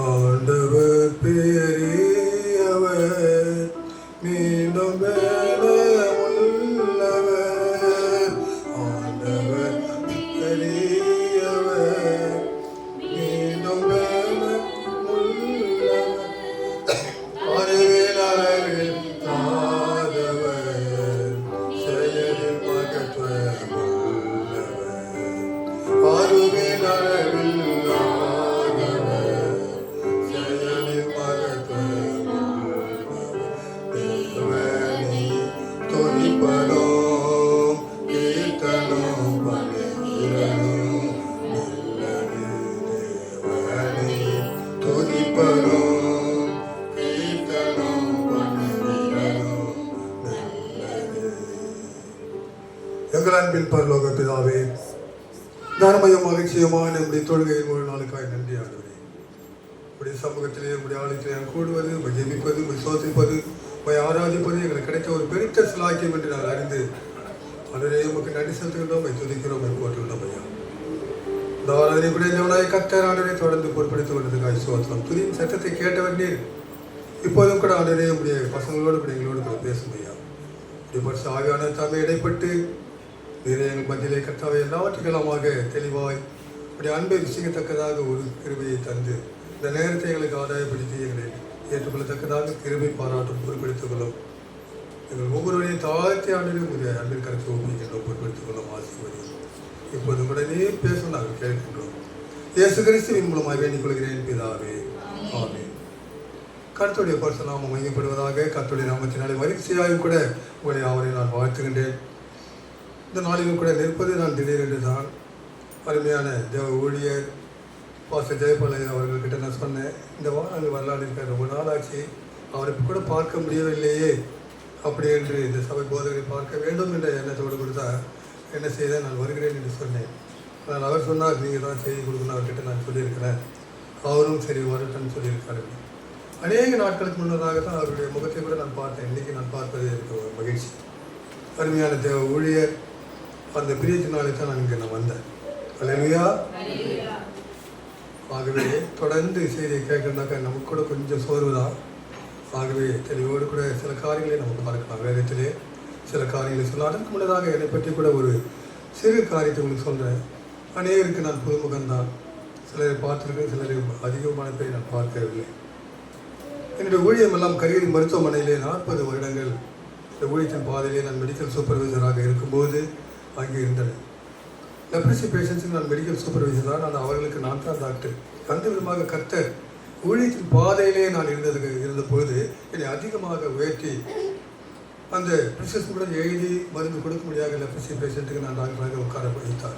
ஆண்டவர் பெரியவர், மீண்டும் உள்ளவர். ஆண்டவர் பெரியவர், மீண்டும் உள்ளவர். அறிவில் அளவில் தாதவர், செயலில் மகத்துவம் உள்ளவர். அறிவில் அளவில் எங்கள் அன்பின் பரலோக பிதாவே, தர்மயம் மகிழ்ச்சியமான நம்முடைய தொழுகையின் ஒரு நாளுக்காய் நன்றி ஆண்டவரே. உடைய சமூகத்திலே உடைய ஆலயத்திலே கூடுவது, ஜெபிப்பது, சோதிப்பது, ஆராதிப்பது எங்களுக்கு கிடைத்த ஒரு பெருத்த சிலாக்கியம் என்று நான் அறிந்து ஆண்டவரே உமக்கு நன்றி செலுத்துகின்றோம், துதிக்கிறோம், போட்டுள்ளோம். ஐயா, இந்த ஆராதனை கூட தேவனாய் கர்த்தர் ஆண்டவரை தொடர்ந்து பொறுப்படுத்திக் கொண்டதுக்காய் சோத்திரம். துதியின் சத்தத்தை கேட்டவர் நீர். இப்போதும் கூட ஆண்டவரே உடைய பசங்களோடு கூட எங்களோடு கூட பேசும் ஐயா. இப்படி பரிசு ஆவியான தாமே இடைப்பட்டு எங்கள் மத்தியிலே கர்த்தாவை எல்லாவற்றுக்கெல்லாமாக தெளிவாய் இப்படி அன்பை ருசிக்கத்தக்கதாக ஒரு கிருபையை தந்து இந்த நேரத்தை எங்களுக்கு ஆதாயப்படுத்தி எங்களை ஏற்றுக்கொள்ளத்தக்கதாக கிருபை பாராட்டும் பொறுப்படுத்திக் கொள்ளும். எங்கள் ஒவ்வொருவரையும் தாழ்த்தி ஆண்டிலும் உடைய அன்பின் கருத்தை ஒப்புகின்றோம், பொறுப்படுத்திக் கொள்ளும். ஆசீர்வதியும். இப்போது கூட நீ பேசும் நாங்கள் கேட்கின்றோம். இயேசு கிறிஸ்துவின் மூலமாக வேண்டிக் கொள்கிறேன் பிதாவே, ஆமென். கர்த்தருடைய பரிசுநாமம் மையப்படுவதாக. கர்த்தருடைய நாமத்தினாலே வரிசையாக கூட உங்களை அவரை நான் வாழ்த்துகின்றேன். இந்த நாளிலும் கூட நிற்பது நான் திடீரென்று தான் அருமையான தேவ ஊழியர் பாஸ்டர் ஜெயபாலன் அவர்கள்கிட்ட நான் சொன்னேன், இந்த வாரம் வரலாறு இருக்க ரொம்ப நாளாச்சு, அவரை கூட பார்க்க முடியவில்லையே அப்படி என்று இந்த சபை போதகரை பார்க்க வேண்டும் என்ற எண்ணத்தோடு கொடுத்தா என்ன செய்த நான் வருகிறேன் என்று சொன்னேன். ஆனால் அவர் சொன்னார், நீங்கள் தான் செய்தி கொடுக்கணும் அவர்கிட்ட நான் சொல்லியிருக்கிறேன். அவரும் சரி வரட்டும்னு சொல்லியிருக்காரு. அநேக நாட்களுக்கு முன்னதாக தான் அவருடைய முகத்தை கூட நான் பார்த்தேன். இன்றைக்கி நான் பார்ப்பது எனக்கு ஒரு மகிழ்ச்சி. அருமையான தேவ ஊழியர், அந்த பிரியத்தினாலே தான் நான் இங்கே வந்தேன். அல்லேலூயா. ஆகவே தொடர்ந்து செய்தியை கேட்கறதுனாக்கா நமக்கு கூட கொஞ்சம் சோர்வு தான். ஆகவே தெளிவோடு கூட சில காரியங்களை நம்ம பார்க்கலாம். வேதத்திலே சில காரியங்களை சொல்ல அதற்கு முன்னதாக என்னை பற்றி கூட ஒரு சிறு காரியத்தை உங்களுக்கு சொல்கிறேன். அநேகருக்கு நான் புதுமுகம்தான். சிலரை பார்த்துருக்கேன், சிலரை அதிகமான பேரை நான் பார்க்கவில்லை. என்னுடைய ஊழியம் எல்லாம் கரியரி மருத்துவமனையிலே 40 வருடங்கள் இந்த ஊழியத்தின் பாதையிலே நான் மெடிக்கல் சூப்பர்வைசராக இருக்கும்போது அங்கே இருந்தேன். லெப்ரசி பேஷண்ட்ஸுக்கு நான் மெடிக்கல் சூப்பர்வைசர் தான். நான் அவர்களுக்கு நான் தான் டாக்டர். அந்த விதமாக கர்த்தர் ஊழியத்தின் பாதையிலே நான் இருந்தபோது என்னை அதிகமாக உயர்த்தி அந்த ப்ரிஸ்கிரிப்ஷன் எழுதி மருந்து கொடுக்க முடியாத லெப்ரசி பேஷண்ட்டுக்கு நான் டாக்டராக உட்கார வைத்தார்.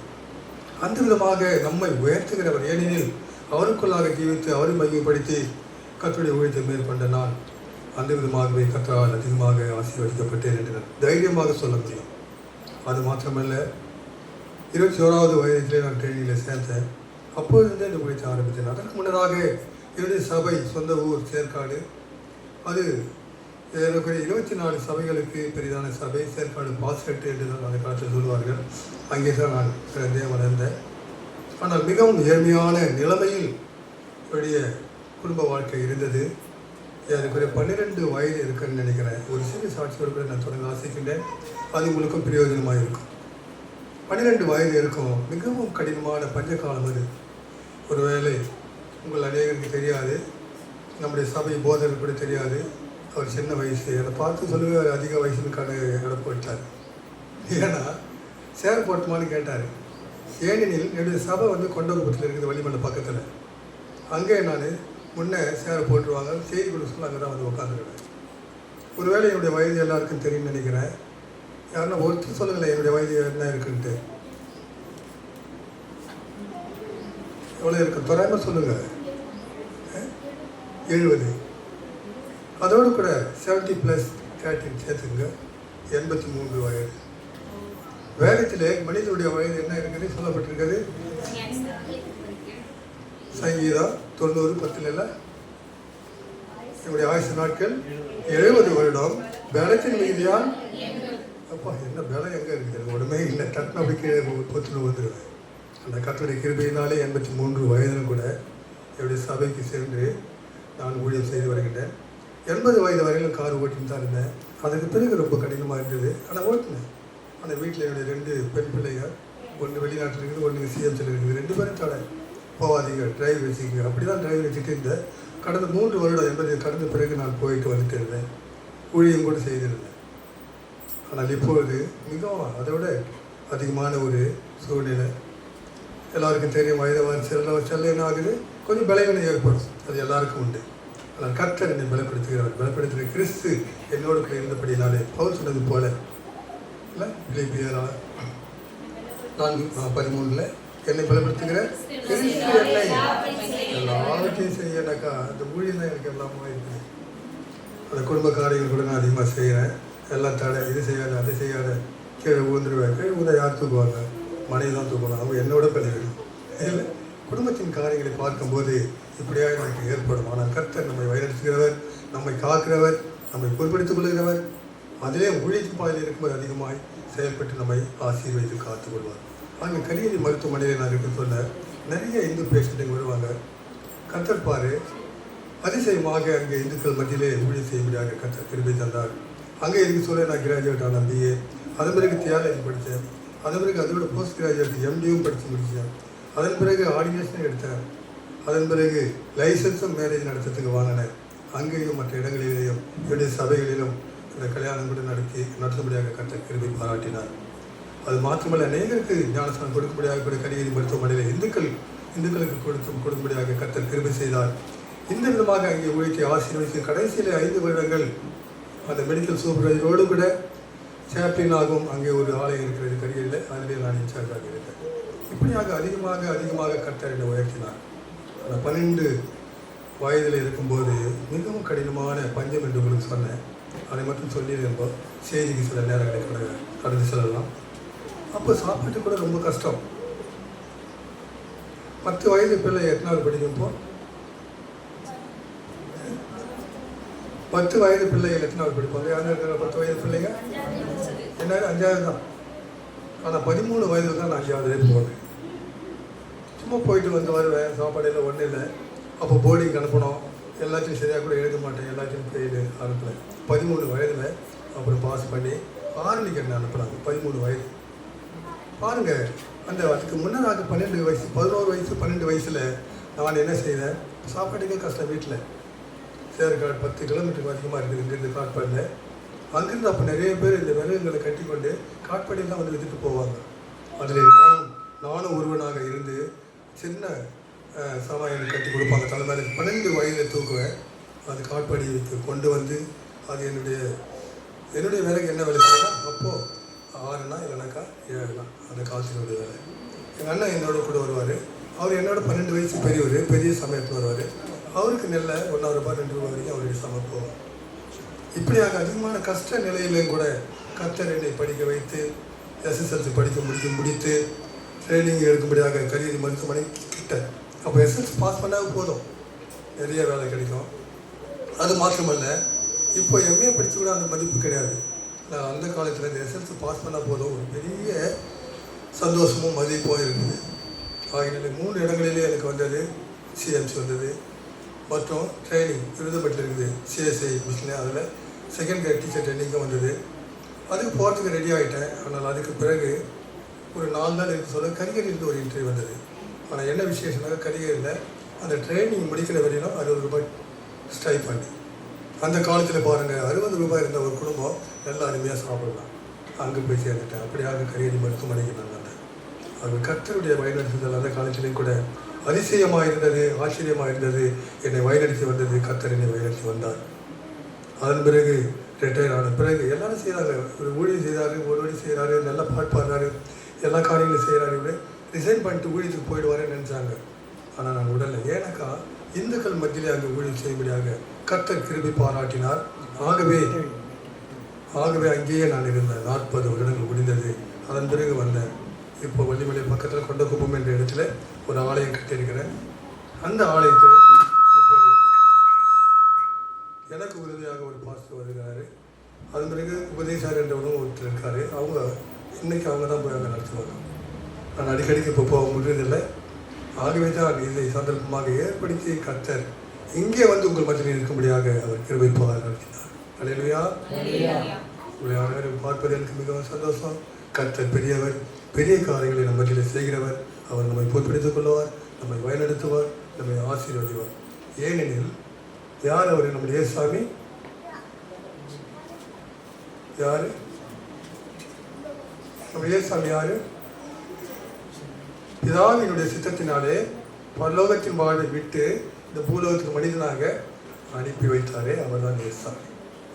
அந்த விதமாக நம்மை உயர்த்துகிறவர், ஏனெனில் அவருக்குள்ளாக ஜீவித்து அவரை மையப்படுத்தி கர்த்தருடைய ஊழியத்தை மேற்கொண்ட நான் அந்த விதமாகவே கர்த்தரால் அதிகமாக ஆசீர்வதிக்கப்பட்டேன் என்று நான் தைரியமாக சொல்ல முடியும். அது மாத்திரமல்ல, 21வது வயதிலே நான் ட்ரெயினிங்கில் சேர்ந்தேன். அப்போதிருந்தே இந்த ஊழியத்தை ஆரம்பித்தேன். அதற்கு முன்னதாக என்னுடைய சபை சொந்த ஊர் சேர்க்காடு. அது ஏறக்குறைய 24 சபைகளுக்கு பெரிதான சபை. சேர்க்காடு பாஸ்கெட்டு என்று தான் அந்த காலத்தில் சொல்லுவார்கள். அங்கே தான் நான் பிறந்தே வளர்ந்தேன். ஆனால் மிகவும் ஏழ்மையான நிலைமையில் என்னுடைய குடும்ப வாழ்க்கை இருந்தது. ஏறக்குறைய 12 வயது இருக்குன்னு நினைக்கிறேன். ஒரு சிறு சாட்சியோடு கூட நான் தொடங்க ஆசைக்கின்றேன். அது உங்களுக்கும் பிரயோஜனமாக இருக்கும். 12 வயது இருக்கும். மிகவும் கடினமான பஞ்ச காலம் அது. ஒருவேளை உங்கள் அநேகருக்கு தெரியாது, நம்முடைய சபை போதகர் கூட தெரியாது. அவர் சின்ன வயசு, அதை பார்த்து சொல்லுவார் அதிக வயசுக்கான இட போட்டார். ஏன்னா சேர் போட்டுமான்னு கேட்டார். ஏனெனில் என்னுடைய சபை கொண்டகுப்பத்தில் இருக்குது, வழிமண்ட பக்கத்தில். அங்கே நான் முன்னே சேரை போட்டுருவாங்க, செய்தி கொடுக்க சொல்ல அங்கே தான் உட்காந்துருக்கேன். ஒருவேளை என்னுடைய வயது எல்லாருக்கும் தெரியும்னு நினைக்கிறேன். யாருன்னா ஒருத்தர் சொல்லுங்களேன் என்னுடைய வயது என்ன இருக்குன்ட்டு. எவ்வளோ இருக்கு தோராயமாக சொல்லுங்கள். 70. அதோடு கூட 70 + 30 சேர்த்துங்க, 83 வயது. வேதத்திலே மனிதனுடைய வயது என்ன இருக்குது சொல்லப்பட்டிருக்கிறது. சங்கீதம் 90:10 என்னுடைய ஆயுசு நாட்கள் 70 வருடம். பலத்தின் மீதியால் அப்பா என்ன பலம் எங்கே இருக்குது, உடனே இல்லை. டக்குனு அப்படி கீழே 30 வந்துடுவேன். அந்த கர்த்தருடைய கிருபையினாலே 83 வயதிலும் கூட என்னுடைய சபைக்கு சென்று நான் ஊழியம் செய்து வருகின்றேன். 80 வயது வரையிலும் கார் ஓட்டின்னு தான் இருந்தேன். அதுக்கு பிறகு ரொம்ப கடினமாக இருந்தது. ஆனால் ஓட்டினேன். ஆனால் வீட்டில் என்னுடைய 2 பெண் பிள்ளைகள், ஒன்று வெளிநாட்டில் இருக்குது, ஒன்று சிஎம்சியில் இருக்குது. 2 பேரும் தடை, போகாதீங்க, டிரைவ் வச்சுக்கிங்க. அப்படி தான் டிரைவ் வச்சுட்டு இருந்தேன். கடந்த 3 வருடம் 80 கடந்த பிறகு நான் போயிட்டு வந்துட்டு இருந்தேன். ஊழியம் கூட செய்திருந்தேன். ஆனால் இப்பொழுது மிகவும் அதை விட அதிகமான ஒரு சூழ்நிலை. எல்லாருக்கும் தெரியும், வயது செல்ல என்ன ஆகுது, கொஞ்சம் பலவீனம் ஏற்படும். அது எல்லாருக்கும் உண்டு. ஆனால் கர்த்தர் என்னை பலப்படுத்துகிறவர். பலப்படுத்துகிற கிறிஸ்து என்னோடு கூட இருந்தபடினாலே பவுல் சொன்னது போல இல்லை, பிலிப்பியர் 4:13 என்னை பலப்படுத்துகிற கிறிஸ்து என்னை எல்லாவற்றையும் செய்யனாக்கா அந்த ஊழியம் தான் எனக்கு எல்லாமே இருக்குது. அந்த குடும்ப காரியங்கள் கூட நான் அதிகமாக செய்கிறேன். எல்லாம் தடை, இது செய்யாத அதை செய்யாத, கீழே ஊந்துருவேன். கீழே ஊத யார் தூக்குவாங்க? மனைவி தான் தூக்கணும். அவங்க என்னோட பழகணும். இல்லை, குடும்பத்தின் காரியங்களை பார்க்கும்போது இப்படியாக நமக்கு ஏற்படும். ஆனால் கர்த்தர் நம்மை வழிநடத்துகிறவர், நம்மை காக்கிறவர், நம்மை பொறுப்படுத்திக் கொள்கிறவர். அதிலே ஊழியத்து பாதையில் இருக்கும்போது அதிகமாய் செயல்பட்டு நம்மை ஆசீர்வதித்து காத்துக்கொள்வார். அங்கே கரியரி மருத்துவமனையில் நான் இருக்க சொன்ன நிறைய இந்து பேஷண்ட்டுங்க வருவாங்க. கர்த்தர் பாரு, அதிசயமாக அங்கே இந்துக்கள் மத்தியிலே ஊழியம் செய்யும்படியாக கர்த்தர் கிருபை தந்தார். அங்கே இருக்க சொல்ல நான் கிராஜுவேட் ஆன பிஏ, அதன் பிறகு தியாலஜி படித்தேன். அதன் பிறகு அதோட போஸ்ட் கிராஜுவேட் எம்டியும் படித்து முடித்தேன். அதன் பிறகு ஆர்டினேஷனும் எடுத்தேன். அதன் பிறகு லைசன்ஸும் மேரேஜ் நடத்துறதுக்கு வாங்கினேன். அங்கேயும் மற்ற இடங்களிலேயும் என்னுடைய சபைகளிலும் இந்த கல்யாணம் கூட நடத்தும்படியாக கர்த்தர் கிருபை பாராட்டினார். அது மாத்திரமல்ல, அநேகருக்கு ஞானஸ்தானம் கொடுக்கும்படியாக கூட கரியரி மருத்துவமனையில் இந்துக்களுக்கு கொடுக்கும்படியாக கர்த்தர் கிருபை செய்தார். இந்த விதமாக அங்கே ஊழியத்தை ஆசீர்வதித்து கடைசியில் 5 வருடங்கள் அந்த மெடிக்கல் சூப்பர்வைசரோடு கூட சாப்ளினாகவும் அங்கே ஒரு ஆலயம் இருக்கிறது கரியரில், அதிலே நான் இன்சார்ஜாக இருந்தேன். இப்படியாக அதிகமாக கர்த்தர் என்னை உயர்த்தினார். அந்த 12 வயதில் இருக்கும்போது மிகவும் கடினமான பஞ்சம் என்று உங்களுக்கு சொன்னேன். அதை மட்டும் சொல்லியிருந்தோம். செய்திக்கு சில நேரங்களை கடந்து செல்லலாம். அப்போ சாப்பாட்டு கூட ரொம்ப கஷ்டம். 10 வயது பிள்ளை 8வது படிக்கும்போ 10 வயது பிள்ளைகள் 8வது படிப்பாங்க. யாரும் இருக்கிற 10 வயது பிள்ளைங்க என்ன 5வது தான். ஆனால் 13 வயதில் தான் நான் 5வது போவேன். சும்மா போயிட்டு வந்து வருவேன். சாப்பாடையில் ஒன்றும் இல்லை. அப்போ போர்டிங் அனுப்பணும். எல்லாத்தையும் சரியாக கூட எழுத மாட்டேன். எல்லாத்தையும் போயிட்டு அனுப்பலை. 13 வயதில் அப்புறம் பாஸ் பண்ணி ஆரணிக்கு என்ன அனுப்புகிறாங்க. 13 வயது பாருங்கள். அதுக்கு முன்னதாக 12 வயசு 11 வயசு 12 வயசில் நான் என்ன செய்தேன், சாப்பாட்டுக்கே கஷ்டம். வீட்டில் சேர்க்காடு 10 கிலோமீட்டருக்கு அதிகமாக இருக்குது இங்கேருந்து காட்பாடியில். அங்கேருந்து அப்போ நிறைய பேர் இந்த விறகுங்களை கட்டி கொண்டு காட்பாடியில் தான் வந்து விற்றுட்டு போவாங்க. அதில் நானும் ஒருவனாக இருந்து சின்ன சமாயம் கட்டி கொடுப்பாங்க. தலைமையில 12 வயதில் தூக்குவேன். அது காட்பாடிக்கு கொண்டு வந்து அது என்னுடைய வேலைக்கு என்ன வேலை செய்யலாம். அப்போது 6னா இல்லைனாக்கா 7னா அந்த காலத்தினுடைய வேலை. எங்கள் அண்ணன் என்னோட கூட வருவார். அவர் என்னோட 12 வயசு பெரியவர். பெரிய சமயத்தில் வருவார். அவருக்கு நெல்லை 1 ரூபாய் 2 ரூபாய் வரைக்கும் அவருடைய சமைப்பு போகும். இப்படியாக அதிகமான கஷ்ட நிலையிலும் கூட கர்த்தர் என்னை படிக்க வைத்து எஸ்எஸ்எல்சி படிக்க முடித்து ட்ரைனிங் எடுக்கும்படியாக கரியரி மருத்துவமனை கிட்ட. அப்போ எஸ்எல்சி பாஸ் பண்ணால் போதும், நிறைய வேலை கிடைக்கும். அது மாத்திரமல்ல, இப்போ எம்ஏ படித்து கூட அந்த மதிப்பு கிடையாது. நான் அந்த காலத்தில் இந்த எஸ்எல்சி பாஸ் பண்ணால் போதும், ஒரு பெரிய சந்தோஷமும் மதிப்பும் இருக்குது. ஆகிய 3 இடங்களிலே எனக்கு வந்தது. சிஎம்சி வந்தது மற்றும் ட்ரைனிங் விருதுபட்டில் இருக்குது. சிஎஸ்ஐ மிஷின், அதில் செகண்ட் கிரேட் டீச்சர் ட்ரைனிங்கும் வந்தது. அதுக்கு போகிறதுக்கு ரெடி ஆகிட்டேன். ஆனால் அதுக்கு பிறகு ஒரு 4 நாள் இருக்க சொல்ல கரிகரிலிருந்து ஒரு இன்டர்வியூ வந்தது. ஆனால் என்ன விசேஷமாக கரிகரியில் அந்த ட்ரைனிங் முடிக்கிற வரையிலும் 60 ரூபாய் ஸ்டைஃபண்ட். அந்த காலத்தில் பாருங்கள், 60 ரூபாய் இருந்த ஒரு குடும்பம் நல்லா அருமையாக சாப்பிடலாம். அங்கே போய் சேர்ந்துட்டேன். அப்படியாக கரியரி மருத்துவமனைக்கு நான் வந்தேன். அது கர்த்தருடைய வழிநடத்துதல் அந்த காலத்திலையும் கூட அதிசயமாக இருந்தது, ஆச்சரியமாக இருந்தது. என்னை வழிநடத்தி வந்தது கர்த்தர். என்னை வழிநடத்தி வந்தார். அதன் பிறகு ரிட்டையர் ஆன பிறகு எல்லாரும் செய்கிறாங்க. ஒரு ஊழியம் செய்கிறாரு, ஒரு வழி செய்கிறாரு, நல்லா பாட்டு பாடுறாரு, எல்லா காரியங்களும் செய்கிறாரு. ரிசைன் பண்ணிட்டு ஊழியத்துக்கு போயிடுவாருன்னு நினச்சாங்க. ஆனால் நான் உடலை. ஏன்னாக்கா இந்துக்கள் மத்தியிலே அங்கே ஊழியம் செய்யும்படியாக கர்த்தர் கிருபை பாராட்டினார். ஆகவே அங்கேயே நான் இருந்தேன். 40 வருடங்கள் முடிந்தது. அதன் பிறகு வந்தேன். இப்போ வள்ளிமலை பக்கத்தில் கொண்டகுப்பம் என்ற இடத்துல ஒரு ஆலயம் கட்டியிருக்கிறேன். அந்த ஆலயத்தில் இப்போது எனக்கு உதவியாக ஒரு பாஸ்டர் வருகிறாரு. அதன் பிறகு உபதேசார் என்றவனும் ஒருத்தர் இருக்கார். அவங்க இன்றைக்கி அவங்க தான் போய் அங்கே நடத்துவாங்க. நான் அடிக்கடிக்கு இப்போ போக முடியறதில்லை. ஆகவே தான் இதை சந்தர்ப்பமாக ஏற்படுத்தி கர்த்தர் இங்கே வந்து உங்கள் மத்தியில் இருக்கும்படியாக அவர் கிருபை நடத்தினார். அல்லேலூயா. உங்களை அனைவரும் பார்ப்பது எனக்கு மிகவும் சந்தோஷம். கர்த்தர் பெரியவர், பெரிய காரியங்களை நம்ம மத்தியில் செய்கிறவர். அவர் நம்மை பொறுப்பெடுத்துக் கொள்வார், நம்மை வழிநடத்துவார், நம்மை ஆசீர்வதிவார். ஏனெனில் யார் அவர்? நம்முடைய இயேசுசாமி. யாரு நம்முடைய இயேசுசாமி? யாரு? பிதாவினுடைய சித்தத்தினாலே பரலோகத்தின் வாழ்வை விட்டு இந்த பூலோகத்துக்கு மனிதனாக அனுப்பி வைத்தாரே, அவர் தான் இயேசுசாமி.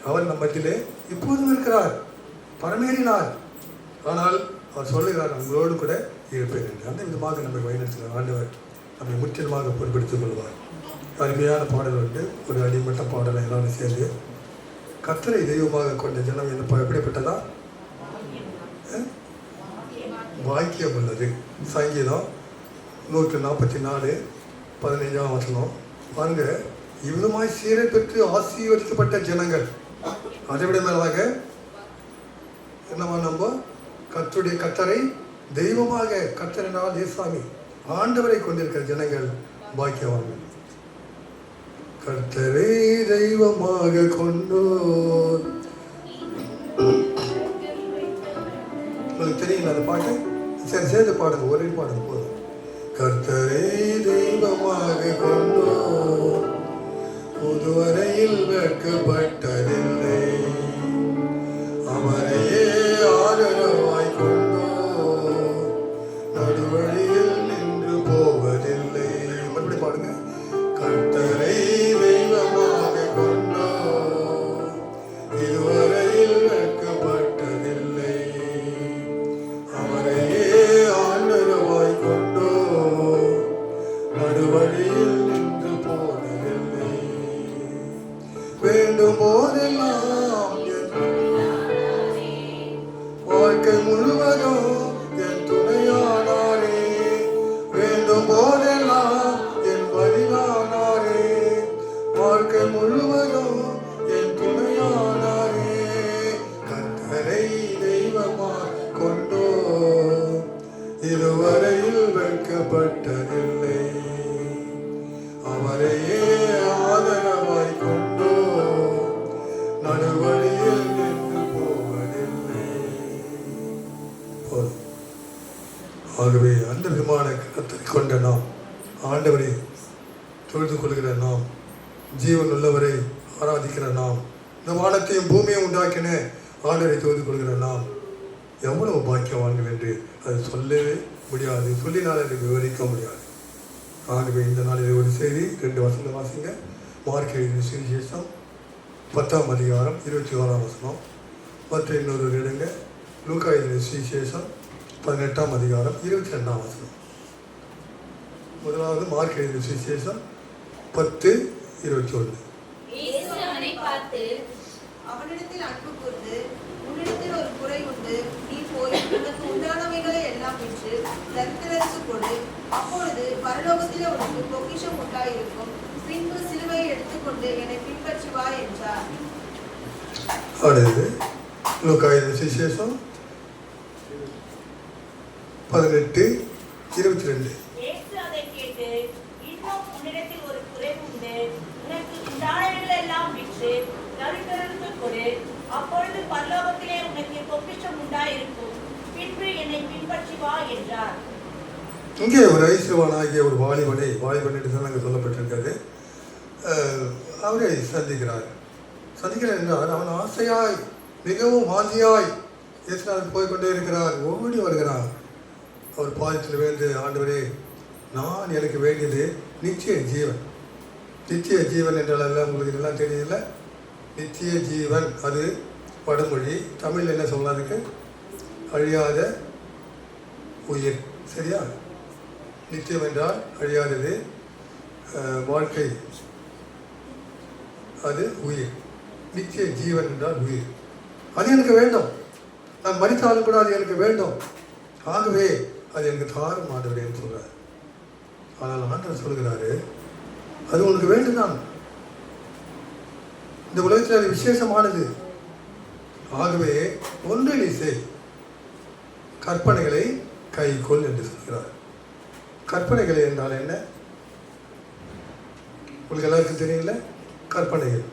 அவர் நம்ம மத்தியிலே இப்போதும் இருக்கிறார், பரமேறினார். ஆனால் அவர் சொல்லுகிறார், உங்களோடு கூட இருப்பேன் என்று. அந்த விதமாக நம்மை வழிநடத்துகிறார் ஆண்டவர். நம்மை முற்றிலுமாக பொறுப்படுத்திக் கொள்வார். அருமையான பாடல் உண்டு, ஒரு அடிமட்ட பாடலை எல்லாரும் சேர்ந்து. கர்த்தரை தெய்வமாக கொண்ட ஜனம் எப்படிப்பட்டதா? பாக்கியம் உள்ளது. சங்கீதம் 144 15 பாருங்க. இவ்விதமாய் சீரை பெற்று ஆசீர்வதிக்கப்பட்ட ஜனங்கள். அதை விட மேலாக என்னவா? நம்ம கர்த்தரை தெய்வமாக, கர்த்தரினால் இயேசுசாமி ஆண்டவரை கொண்டிருக்கிற ஜனங்கள் பாக்கியவான்கள். கர்த்தரை தெய்வமாக கொண்டோர். உங்களுக்கு தெரியுங்களா அந்த பாட்டு? சரி, சேர்ந்து பாடுங்க, ஒரே பாடுங்க போதும். கர்த்தரை தெய்வமாக கொண்டோர் புதுவரையில் வெட்கப்பட்டதில்லை, அவரையே ஆதரவாய் கொண்டோர் நடுவழியில் நின்று போவதில்லை. மறுபடி பாடுங்க. கர்த்தரை தெய்வமாக கொண்டோர் இதுவரையில் வெட்கப்பட்டதில்லை, அவரையே ஆதரவாய் கொண்டோர் நடுவழியில் நின்று போவதில்லை. வேண்டும் போதெல்லாம் வாழ்க்கை முழுவதும் என் துணையானாரே, வேண்டும் போதெல்லாம் என் வழியானாரே, வாழ்க்கை முழுவதும் என் துணையானாரே. கர்த்தரை தெய்வமாய் கொண்டோர் இதுவரையில் வெட்கப்பட்டதில்லை, அவரையே ஆதரவாய் கொண்டோர் நடுவழியில் நின்று போவதில்லை. ஆகவே அந்த விதமான கர்த்தரை கொண்ட நாம், ஆண்டவரை தொழுது கொள்கிற நாம், ஜீவன் உள்ளவரை ஆராதிக்கிற நாம், இந்த வானத்தையும் பூமியையும் உண்டாக்கின ஆண்டவரை தொழுது கொள்கிற நாம் எவ்வளவு பாக்கியவான்கள் என்று அது சொல்லவே முடியாது, சொல்லினால் அதை விவரிக்க முடியாது. ஆகவே இந்த நாளில் ஒரு செய்தி 2 வசனம் வாசிங்க. மார்க் எழுதின சுவிசேஷம் 10ஆம் அதிகாரம் 21ஆம் வசனம். மற்ற இன்னொரு இடங்க லூக்கா எழுதின சுவிசேஷம் 18ஆம் அதிகாரம் 22ஆம் வசனம். முதலாவது மார்க் எழுதின சுவிசேஷம் 10:21. அவனிடத்தில் அன்பு கூர்ந்து, உன்னிடத்தில் ஒரு குறை உண்டு, நீ போய் உனக்கு உண்டானவைகளை எல்லாம் விற்று தரித்திரருக்கு கொடு, அப்பொழுது பரலோகத்திலே உனக்கு பொக்கிஷம் உண்டாயிருக்கும், பின்பு சிலுவையை எடுத்துக்கொண்டு என்னை பின்பற்றி வா என்றார். அடுத்து லூக்கா எழுதின சுவிசேஷம் 18:22. அப்பொழுது பரலோகத்திலே உனக்கு பொக்கிஷம் உண்டாயிருக்கும், பின்பு என்னை பின்பற்றி வா என்றார். இங்கே ஒரு ஐஸ்வரவானாகிய ஒரு வாலிபன் என்று அங்கே சொல்லப்பட்டிருக்கிறது. அவரை சந்திக்கிறார் என்றால் அவன் ஆசையாய், மிகவும் வாஞ்சியாய் இயேசுநாதர் போய்கொண்டே இருக்கிறார், ஓடி வருகிறார். அவர் பாதத்தில் வேண்டு, ஆண்டவரே, நான் எனக்கு வேண்டியது நித்திய ஜீவன். நித்திய ஜீவன் என்றால் உங்களுக்கு எல்லாம் தெரியல. நித்திய ஜீவன் அது வடமொழி. தமிழ் என்ன சொல்லாதுக்கு? அழியாத உயிர். சரியா? நித்தியம் என்றால் அழியாதது, வாழ்க்கை அது உயிர். நித்திய ஜீவன் என்றால் உயிர். அது எனக்கு வேண்டும். நான் மரித்தாலும் கூட அது எனக்கு வேண்டும். ஆகவே அது எனக்கு தாரும் ஆண்டவரேன்னு சொல்கிறார். ஆனால் ஆண்டவர் சொல்கிறாரு, அது உனக்கு வேண்டும் தான். இந்த உலகத்தில் அது விசேஷமானது. ஆகவே ஒன்று நீ செய், கற்பனைகளை கைக்கொள் என்று சொல்கிறார். கற்பனைகள் என்றால் என்ன? உங்களுக்கு எல்லாருக்கும் தெரியல, கற்பனைகள்.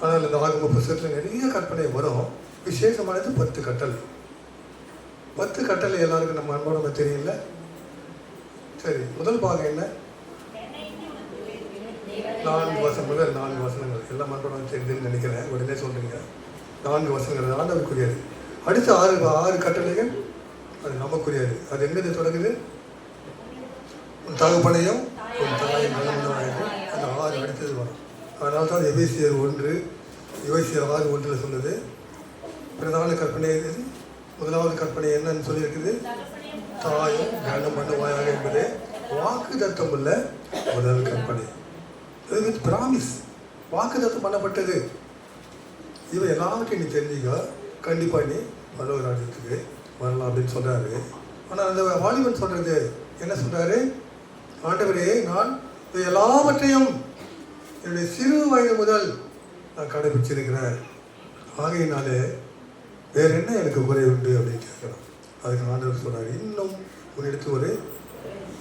ஆனால் இந்த ஆகம புத்தகத்தில் நிறைய கற்பனை வரும். விசேஷமானது 10 கட்டளை. 10 கட்டளை எல்லாருக்கும் நம்ம அன்போட தெரியல. சரி, முதல் பாகம் என்ன? 4 வசனம் முதல் 4 வசனங்கள் எல்லாம் அன்போட தெரியுதுன்னு நினைக்கிறேன். உடனே சொல்றீங்க. 4 வசனங்கள் ஆண்டவருக்குரியது. அடுத்த 6 கட்டளைகள் அது நமக்குரியது. அது எங்கே தொடங்குது? உன் தகப்பனையும் உன் தாயும் நல்லவனாயும். அந்த 6 அடுத்தது வரும். அதனால தான் எபேசியர் 1 6:1 சொன்னது. பிரதான கற்பனை எது? முதலாவது கற்பனை என்னன்னு சொல்லியிருக்குது? தாயும் கனம் பண்ணுவாயாக என்பது வாக்கு தத்தம் உள்ள முதல் கற்பனை. பிராமிஸ், வாக்கு தத்தம் பண்ணப்பட்டது. இவன் எல்லாவற்றையும் நீ தெரிஞ்சுக்க, கண்டிப்பாக நீ பரலோக ராஜ்யத்துக்கு வரலாம் அப்படின்னு சொல்கிறாரு. ஆனால் அந்த வாலிபன் சொல்கிறது என்ன சொல்கிறாரு? ஆண்டவரே, நான் எல்லாவற்றையும் என்னுடைய சிறு வயது முதல் நான் கடைபிடிச்சிருக்கிறேன். ஆகையினாலே வேறு என்ன எனக்கு குறை உண்டு அப்படின்னு கேட்குறோம். அதுக்கு ஆண்டவர் சொல்கிறார், இன்னும் உன்னிடத்து ஒரு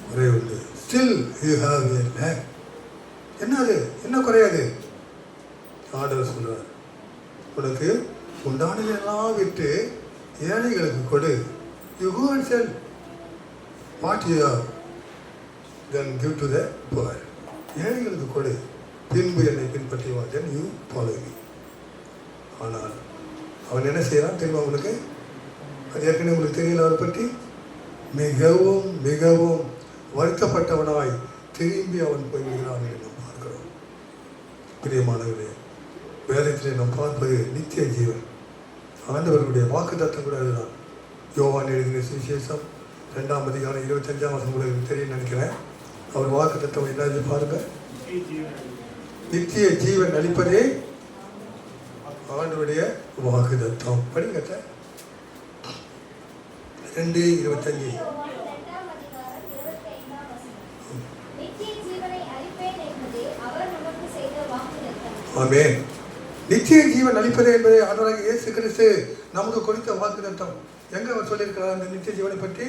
குறை உண்டு. Still you have a lack. என்ன அது? என்ன குறையாது? ஆண்டவர் சொல்கிறார், உனக்கு உண்டானதெல்லாம் விட்டு ஏழைகளுக்கு கொடு. You go and sell what you have, then give to the poor. ஏழைகளுக்கு கொடு, பின்பு என்னை பின்பற்றி வா, தென் யூ ஃபாலோ மீ. ஆனால் அவன் என்ன செய்யறான் தெரியுமா உங்களுக்கு? அது ஏற்கனவே உங்களுக்கு தெரியல. அவரை பற்றி மிகவும் மிகவும் வருத்தப்பட்டவனாய் திரும்பி அவன் போய்விடுகிறான் என்று நாம் பார்க்கிறோம். பிரியமானவர்களே, வேதத்திலே நாம் பார்ப்பது நித்திய ஜீவன். ஆண்டவர்களுடைய வாக்கு தத்தம் கூட அதுதான். யோவான் எழுதின சுவிசேஷம் 2ஆம் அதிகாரம் 25ஆம் வசனம் உங்களுக்கு தெரியும் நினைக்கிறேன். அவர் வாக்கு தத்தம் என்னது பாருங்க. நித்திய ஜீவன் அளிப்பதே ஆண்டவருடைய வாக்கு தத்தம். படிங்க 2:25. ஆமென். நித்திய ஜீவன் அளிப்பதே என்பதை ஆண்டவராகிய இயேசு கிறிஸ்து நமக்கு கொடுத்த வாக்கு தத்தம். எங்க அவர் சொல்லியிருக்கிறார் அந்த நித்திய ஜீவனை பற்றி?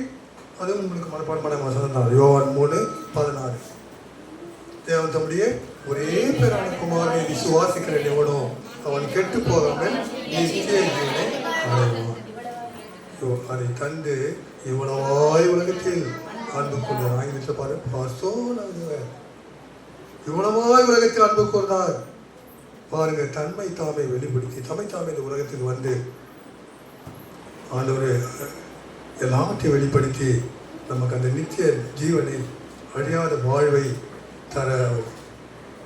அதுவும் உங்களுக்கு மனப்பாடமான வசனம் தான். யோவான் 3:16. தேவன் தம்முடைய ஒரே பேரான குமாரனை விசுவாசிக்கிற எவனோ அவன் கெட்டு போகாமல் நித்திய ஜீவனை அடைவான். அதை தந்து இவ்வளவாய் உலகத்தில் அன்பு கொண்டார். ஆங்கிலத்தில் பாரு, இவ்வளவாய் உலகத்தில் அன்பு கொண்டார். பாருங்க, தன்மை தாமை வெளிப்படுத்தி தம்மை தாமை இந்த உலகத்துக்கு வந்து ஆண்டவர் எல்லாவற்றையும் வெளிப்படுத்தி நமக்கு அந்த நித்திய ஜீவனை, அழியாத வாழ்வை தர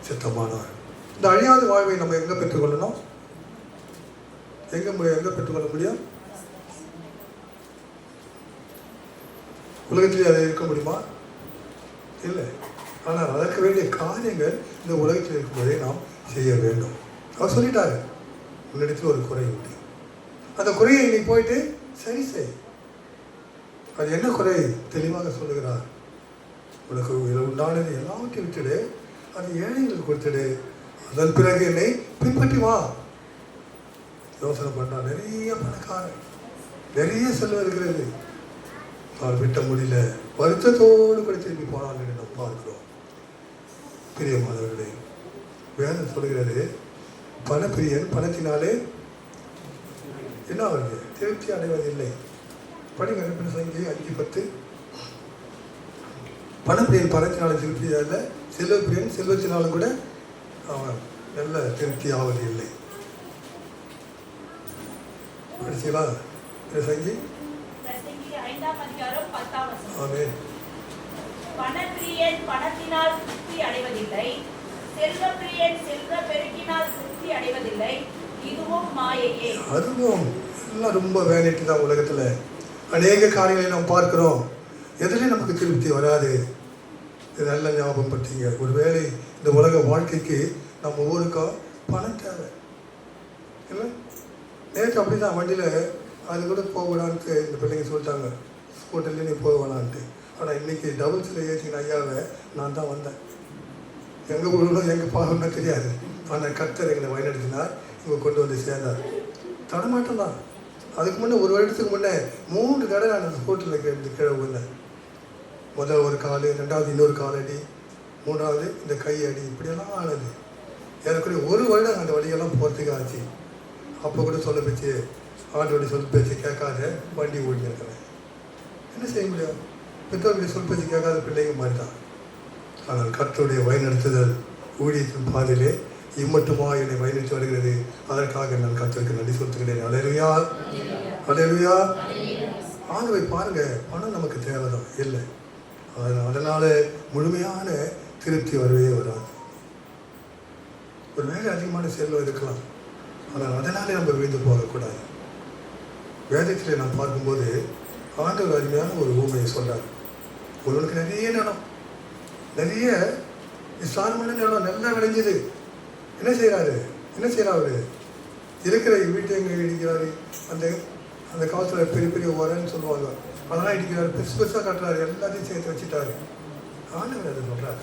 சித்தமானார். இந்த அழியாத வாழ்வை நம்ம எங்கே பெற்றுக்கொள்ளணும்? எங்கே பெற்றுக்கொள்ள முடியும்? உலகத்திலே அதை இருக்க முடியுமா? இல்லை. ஆனால் அதற்கு வேண்டிய காரியங்கள் இந்த உலகத்தில் இருக்கும்போதே நாம் செய்ய வேண்டும். அவர் சொல்லிட்டாரு, உன்னிடத்தில் ஒரு குறை உண்டு. அந்த குறையை நீ போயிட்டு சரி செய். அது என்ன குறை? தெளிவாக சொல்லுகிறார். உனக்கு உண்டானது எல்லாவற்றையும் விட்டுடு, அது ஏழைகளுக்கு கொடுத்துடு, அதன் பிறகு என்னை பின்பற்றி வா. யோசனை பண்ணா நிறைய பணக்காரன், நிறைய செல்வம் இருக்கிறது. அவர் விட்ட முடியல, வருத்தத்தோடு கூட திரும்பி போனான் என்று நாம் பார்க்கிறோம். பிரியமானவர்களே, வேதம் சொல்கிறது, பணப்பிரியன் பணத்தினாலே என்ன ஆகுது? திருப்தி அடைவதில்லை. படிங்க 2 சங்கீதம் 5:10. பணப்பிரியன் பணத்தினால திருப்தி அல்ல, செல்வப்பிரியன் செல்வத்தினாலும் கூட அவன் நல்ல திருப்தி ஆவது இல்லை. படிச்சீங்களா? சங்கி 5ஆம் அதிகாரம் 10ஆம் வசனம். ஆமென். பணப்பிரியன் பணத்தினால் திருப்தி அடைவதில்லை, செல்வப்பிரியன் செல்வ பெருக்கினால் திருப்தி அடைவதில்லை, இதுவும் மாயையே. அதுவும் எல்லாம் ரொம்ப வேலைக்கு தான். உலகத்தில் அநேக காரியங்களை நாம் பார்க்கிறோம், எதுலேயும் நமக்கு திருப்தி வராது. இது நல்ல ஞாபகம் பட்டீங்க. ஒரு வேளை இந்த உலக வாழ்க்கைக்கு நம்ம ஊருக்கோ பணம் தேவை இல்லை. நேற்று அப்படி தான் வண்டியில் அது கூட போகலான்ட்டு இந்த பிள்ளைங்க சொல்லிட்டாங்க, ஸ்கூட்டர்லேயே நீ போகலான்ட்டு. ஆனால் இன்றைக்கி டபுள்ஸில் ஏற்றின ஐயாவை நான் தான் வந்தேன். எங்கே போகணும் எங்கே போகணும்னா தெரியாது. ஆனால் கர்த்தர் எங்களை வழிநடத்தினார், இவங்க கொண்டு வந்து சேர்ந்தார். தடமாட்டம் தான். அதுக்கு முன்னே 1 வருடத்துக்கு முன்னே 3 தடவை நான் அந்த ஸ்கூட்டரில் இருந்து கீழே விழுந்தேன். முதல் ஒரு கால், ரெண்டாவது இன்னொரு காலடி, மூணாவது இந்த கை அடி, இப்படியெல்லாம் ஆனது. ஏறக்குறைய 1 வருடம் அந்த வழியெல்லாம் போகிறதுக்கு ஆச்சு. அப்போ கூட சொல்ல பேச்சு, ஆண்டோடைய சொல் பேச்சு கேட்காத வண்டி ஓடினிருக்கிறேன். என்ன செய்ய முடியும்? பெற்றோருடைய சொல் பேச்சு கேட்காத பிள்ளைங்க மாதிரி தான். ஆனால் கர்த்தருடைய வழிநடத்துதல் ஊழியத்தின் பாதையிலே இம்மட்டுமா என்னை வழிநடத்தி வருகிறது. அதற்காக நான் கர்த்தருக்கு நன்றி செலுத்துகிறேன். அல்லேலூயா, அல்லேலூயா. ஆண்டவரை பாருங்க, பணம் நமக்கு தேவைதான் இல்லை. அதனால முழுமையான திருப்தி வரவே வராது. ஒரு வேலை அதிகமான செல்வம் இருக்கலாம், ஆனால் அதனாலே நம்ம விழுந்து போகக்கூடாது. வேதத்தில் நாம் பார்க்கும்போது ஆண்டவர் அருமையான ஒரு ஊமையை சொல்றார். ஒருவனுக்கு நிறைய நிலம், நிறைய விசாரமான நிலம் நல்லா விளைஞ்சது. என்ன செய்யறாரு? இருக்கிற வீட்டை எங்கே இடிக்கிறாரு? அந்த அந்த காலத்தில் பெரிய பெரிய உரன்னு சொல்லுவாங்க, அதெல்லாம் இடிக்கிறாரு. பெருசாக காட்டுறாரு, எல்லாத்தையும் சேர்த்து வச்சுட்டாரு. ஆண்டவர் அதை சொல்றாரு.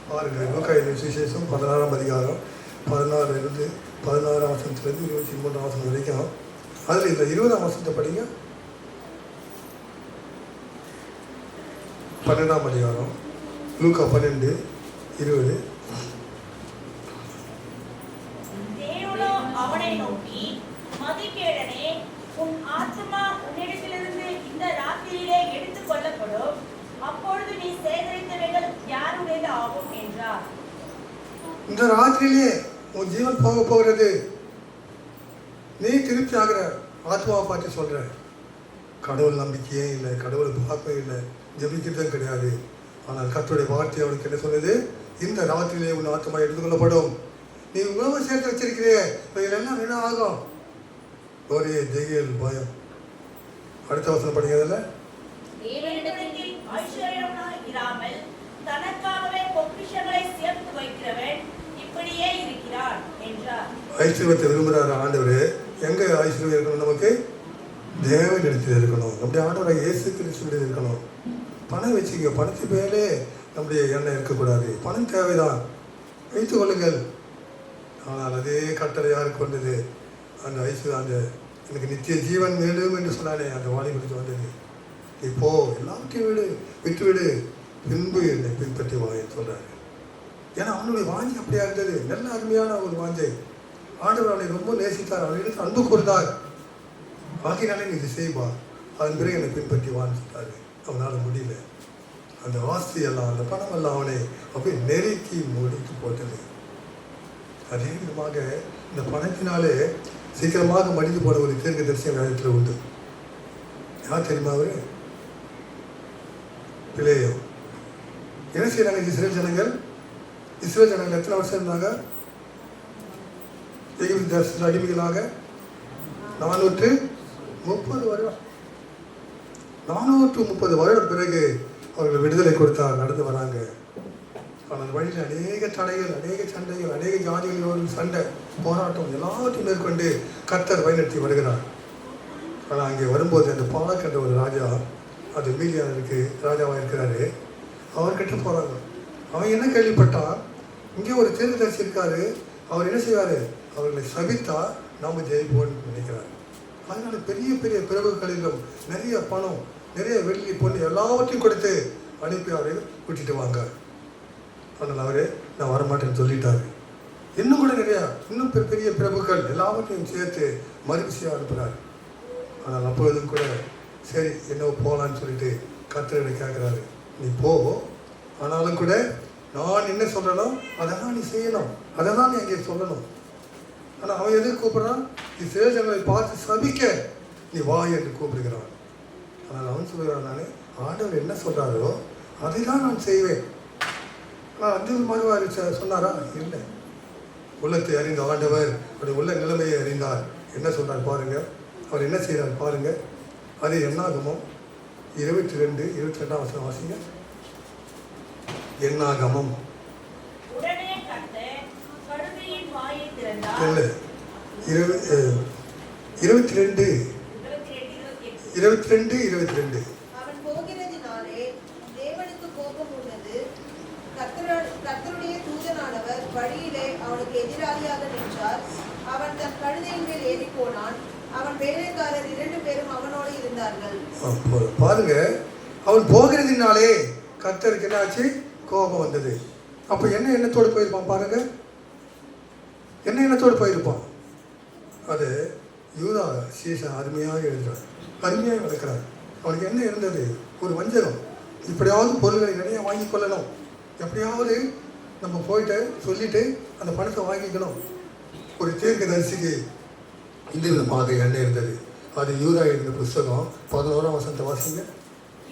பாருங்க, லூக்கா சுவிசேஷம் 16ஆம் அதிகாரம் 16ஆம் வசனத்திலிருந்து 23ஆம் வசனம் வரைக்கும். அதில் இந்த 20ஆம் வசனத்தை படிங்க. 12ஆம் அதிகாரம் லூக்கா 12:20. தேவனோ அவனை நோக்கி, மதிகேடனே, உன் ஆத்துமா உன்னிடத்திலிருந்து இந்த ராத்திரியிலே எடுத்துக் கொள்ளப்படும். அப்பொழுது நீ சேகரித்தவைகள் யாருடையது ஆகும் என்றார். இந்த ராத்திரியிலே உன் ஜீவன் போக போகிறது. நீ திருப்தி ஆகிற ஆத்மாவை பார்த்து சொல்ற. கடவுள் நம்பிக்கையே இல்லை, கடவுளை பார்க்கவே இல்லை, ஜபிக்கிறதும் கிடையாது. ஆனால் கர்த்தருடைய வார்த்தை அவனுக்கு என்ன சொல்லுது? இந்த ராத்திரியிலே உன் ஆத்மா எடுத்துக்கொள்ளப்படும். நீ உணவு சேர்த்து வச்சிருக்கிறே, எல்லாம் என்ன ஆகும்? ஒரே திகில், பயம். அடுத்த வசனம் படிக்கிறதுல, தேவனிடத்தில் ஐஸ்வர்யமாய் இராமல் தனக்காகவே பொக்கிஷங்களை சேர்த்து வைக்கிறவன் இப்படியே இருக்கிறான் என்றார். ஐஸ்வர்யத்தை விரும்புகிறார் ஆண்டவர். எங்க ஐஸ்வர்யம் இருக்கணும்? நமக்கு தேவனிடத்தில் இருக்கணும். நம்முடைய ஆண்டவரை இயேசு கிறிஸ்துவிடம் இருக்கணும். பணம் வச்சுக்க, பணத்து பேரே நம்முடைய எண்ணம் இருக்கக்கூடாது. பணம் தேவைதான், வைத்துக் கொள்ளுங்கள். ஆனால் அதே கட்டளை யாருக்கு வந்தது? அந்த ஐஸ்வர்யம், அந்த எனக்கு நித்திய ஜீவன் வேண்டும் என்று சொன்னானே அந்த வாலிபனுக்கு வந்தது. நீ போ, எல்லாத்தையும் விட்டுவிடு, பின்பு என்னை பின்பற்றி வான்னு சொல்றாரு. ஏன்னா அவனுடைய வாஞ்சை அப்படியா இருந்தது. நல்ல அருமையான ஒரு வாஞ்சை. ஆண்டவர் அவனை ரொம்ப நேசித்தார், அவனிடத்தில் அன்பு கூர்ந்தார். ஆகினாலே நீ இது செய்வா, அதன் பிறகு என்னை பின்பற்றி வான்னு சொல்றாரு. அவனால் முடியல. அந்த வாஸ்தி எல்லாம், அந்த பணம் எல்லாம் அவனை அப்படியே நெருக்கி முடித்து போட்டது. அதே விதமாக இந்த பணத்தினாலே சீக்கிரமாக மடிந்து போன ஒரு தீர்க்க தரிசன வேதத்தில் உண்டு. யார் தெரியுமா? அவரு பிளேயோ. என்ன செய்யறாங்க இஸ்ரேல் ஜனங்கள்? எத்தனை வருஷம் இருந்தாங்க எகிப்து தேசத்தில் அடிமைகளாக? 430 வருடம். 430 வருடம் பிறகு அவர்கள் விடுதலை கொடுத்தார், நடந்து வராங்க. ஆனால் வழியில் அநேக தடைகள், அநேக சண்டைகள், அநேக ஜாதிகளோடு சண்டை, போராட்டம் எல்லாத்தையும் மேற்கொண்டு கர்த்தர் வழிநடத்தி வருகிறார். ஆனால் அங்கே வரும்போது அந்த பாலக் என்ற ஒரு ராஜா, அது மீதியானருக்கு ராஜாவாக இருக்கிறாரு, அவர்கிட்ட போகிறாங்க. அவன் என்ன கேள்விப்பட்டான்? இங்கே ஒரு தீர்க்கதரிசி இருக்காரு, அவர் என்ன செய்வார்? அவர்களை சபித்தா நாம் ஜெயிப்போன்னு நினைக்கிறார். அதனால பெரிய பெரிய பிரபுக்களிலும் நிறைய பணம், நிறைய வெள்ளி, பொண்ணு எல்லாவற்றையும் கொடுத்து அனுப்பி அவரை கூட்டிட்டு வாங்க. ஆனால் அவரே நான் வரமாட்டேன்னு சொல்லிட்டாரு. இன்னும் கூட நிறையா, இன்னும் பெரிய பிரபுக்கள் எல்லாவற்றையும் சேர்த்து மறுபிசையாக அனுப்புகிறார். ஆனால் அப்பொழுதும் கூட சரி என்ன போகலான்னு சொல்லிட்டு கர்த்தரை கேட்குறாரு. நீ போ, ஆனாலும் கூட நான் என்ன சொல்கிறேனோ அதெல்லாம் நீ செய்யணும், அதை தான் நீ அங்கே சொல்லணும். ஆனால் அவன் எதுக்கு கூப்பிட்றான்? இஸ்ரேல் ஜனங்களை பார்த்து சபிக்க நீ வா என்று கூப்பிடுகிறான். ஆனால் அவன் சொல்கிறான், நான் ஆண்டவர் என்ன சொல்கிறாரோ அதை தான் நான் செய்வேன். ஆனால் அந்த மகவாரி சொன்னாரா? இல்லை. உள்ளத்தை அறிந்த ஆண்டவர் அவருடைய உள்ள நிலைமையை அறிந்தார். என்ன சொன்னார் பாருங்க, அவர் என்ன செய்கிறார் பாருங்க. அது என்னாகமம் 22:22 வசனம் வாசிங்க. என்னாகமம் இல்லை 22:22. அவன் போகிறதினாலே தேவனுக்கு கோபம் உள்ளது. கர்த்தருடைய தூதனானவர் வழியிலே அவனுக்கு எதிராளியாக நின்றார். அவன் தன் கழுதையின் மேல் ஏறி போனான். அவன் வேலைக்காரர் 2 பேரும் அவனோடு இருந்தார்கள். பாருங்க, அவன் போகிறதுனாலே கர்த்தருக்கு என்ன ஆச்சு? கோபம் வந்தது. அப்போ என்ன எண்ணத்தோடு போயிருப்பான் பாருங்க, என்ன எண்ணத்தோடு போயிருப்பான்? அது யூதா சீசன் அருமையாக எழுதுறார், அருமையாக வளர்க்கிறார். அவனுக்கு என்ன இருந்தது? ஒரு வஞ்சகம். இப்படியாவது பொருள்களை நிறைய வாங்கி கொள்ளணும், எப்படியாவது நம்ம போயிட்டு சொல்லிட்டு அந்த பணத்தை வாங்கிக்கணும். ஒரு தீர்க்கதரிசிக்கு இந்த விதமாக எண்ணம் இருந்தது. அது யூதா எழுதின புஸ்தகம் 11ஆம் வசனத்தை வாசிங்க.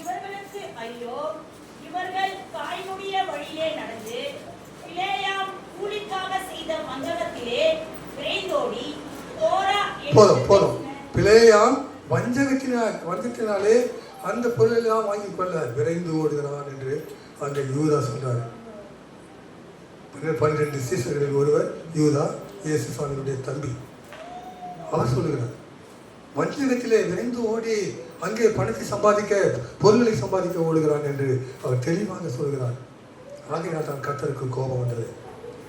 இவர்களுக்கு ஐயோ, இவர்கள் தாய்னுடைய வழியிலே நடந்து பிலேயாம் கூலிக்காக செய்த வஞ்சகத்திலே விரைந்தோடி போதும். பிலேயாம் வஞ்சகத்தினாலே அந்த பொருளெல்லாம் வாங்கி கொள்ள விரைந்து ஓடுகிறான் என்று அங்கே யூதா சொல்றார். 12 சீசர்களில் ஒருவர் யூதா, இயேசு சுவாமியுடைய தம்பி. அவர் சொல்லுகிறார், வஞ்சகத்திலே விரைந்து ஓடி அங்கே பணத்தை சம்பாதிக்க, பொருள்களை சம்பாதிக்க ஓடுகிறான் என்று அவர் தெளிவாக சொல்கிறார். ஆகையினால் தான் கர்த்தருக்கு கோபம் வந்தது.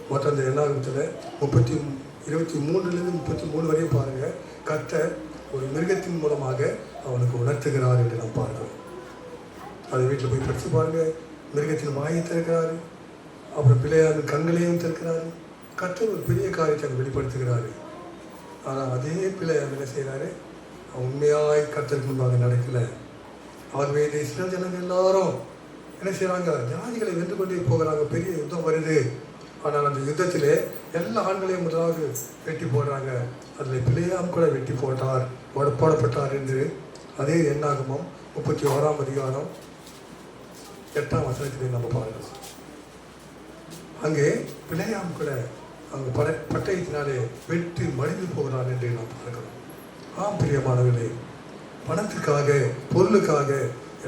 மற்ற அந்த எல்லாத்தில் 23 33 வரையும் பாருங்க, கர்த்தர் ஒரு மிருகத்தின் மூலமாக அவனுக்கு உணர்த்துகிறார் என்று நாம் பார்க்கிறோம். அதை வீட்டில் போய் படித்து பாருங்க. மிருகத்தின் வாயை திறக்கிறாரு, அப்புறம் பிள்ளையாரின் கண்களையும் திறக்கிறாரு. கர்த்தர் ஒரு பெரிய காரியத்தை அங்கே வெளிப்படுத்துகிறாரு. ஆனால் அதே பிள்ளையார் என்ன செய்கிறாரு? உண்மையாய் கர்த்தருக்கு முன்பாக நடக்கல. ஆகவே இந்த இஸ்ரேல் ஜனங்கள் எல்லாரும் என்ன செய்கிறாங்க? ஜாதிகளை வென்று கொண்டே போகிறாங்க. பெரிய யுத்தம் வருது. ஆனால் அந்த யுத்தத்திலே எல்லா ஆண்களையும் முதலாவது வெட்டி போடுறாங்க. அதில் பிள்ளையாம் கூட வெட்டி போடப்பட்டார் என்று அதே எண்ணாகமம் 31ஆம் அதிகாரம் 8ஆம் வசனத்திலே நம்ம பார்க்கலாம். அங்கே பிள்ளையாம் கூட அங்கே பட்டயத்தினாலே வெட்டி மடிந்து போகிறான் என்று நாம் பார்க்கிறோம். ஆம் பிரியமானவர்களே, பணத்துக்காக, பொருளுக்காக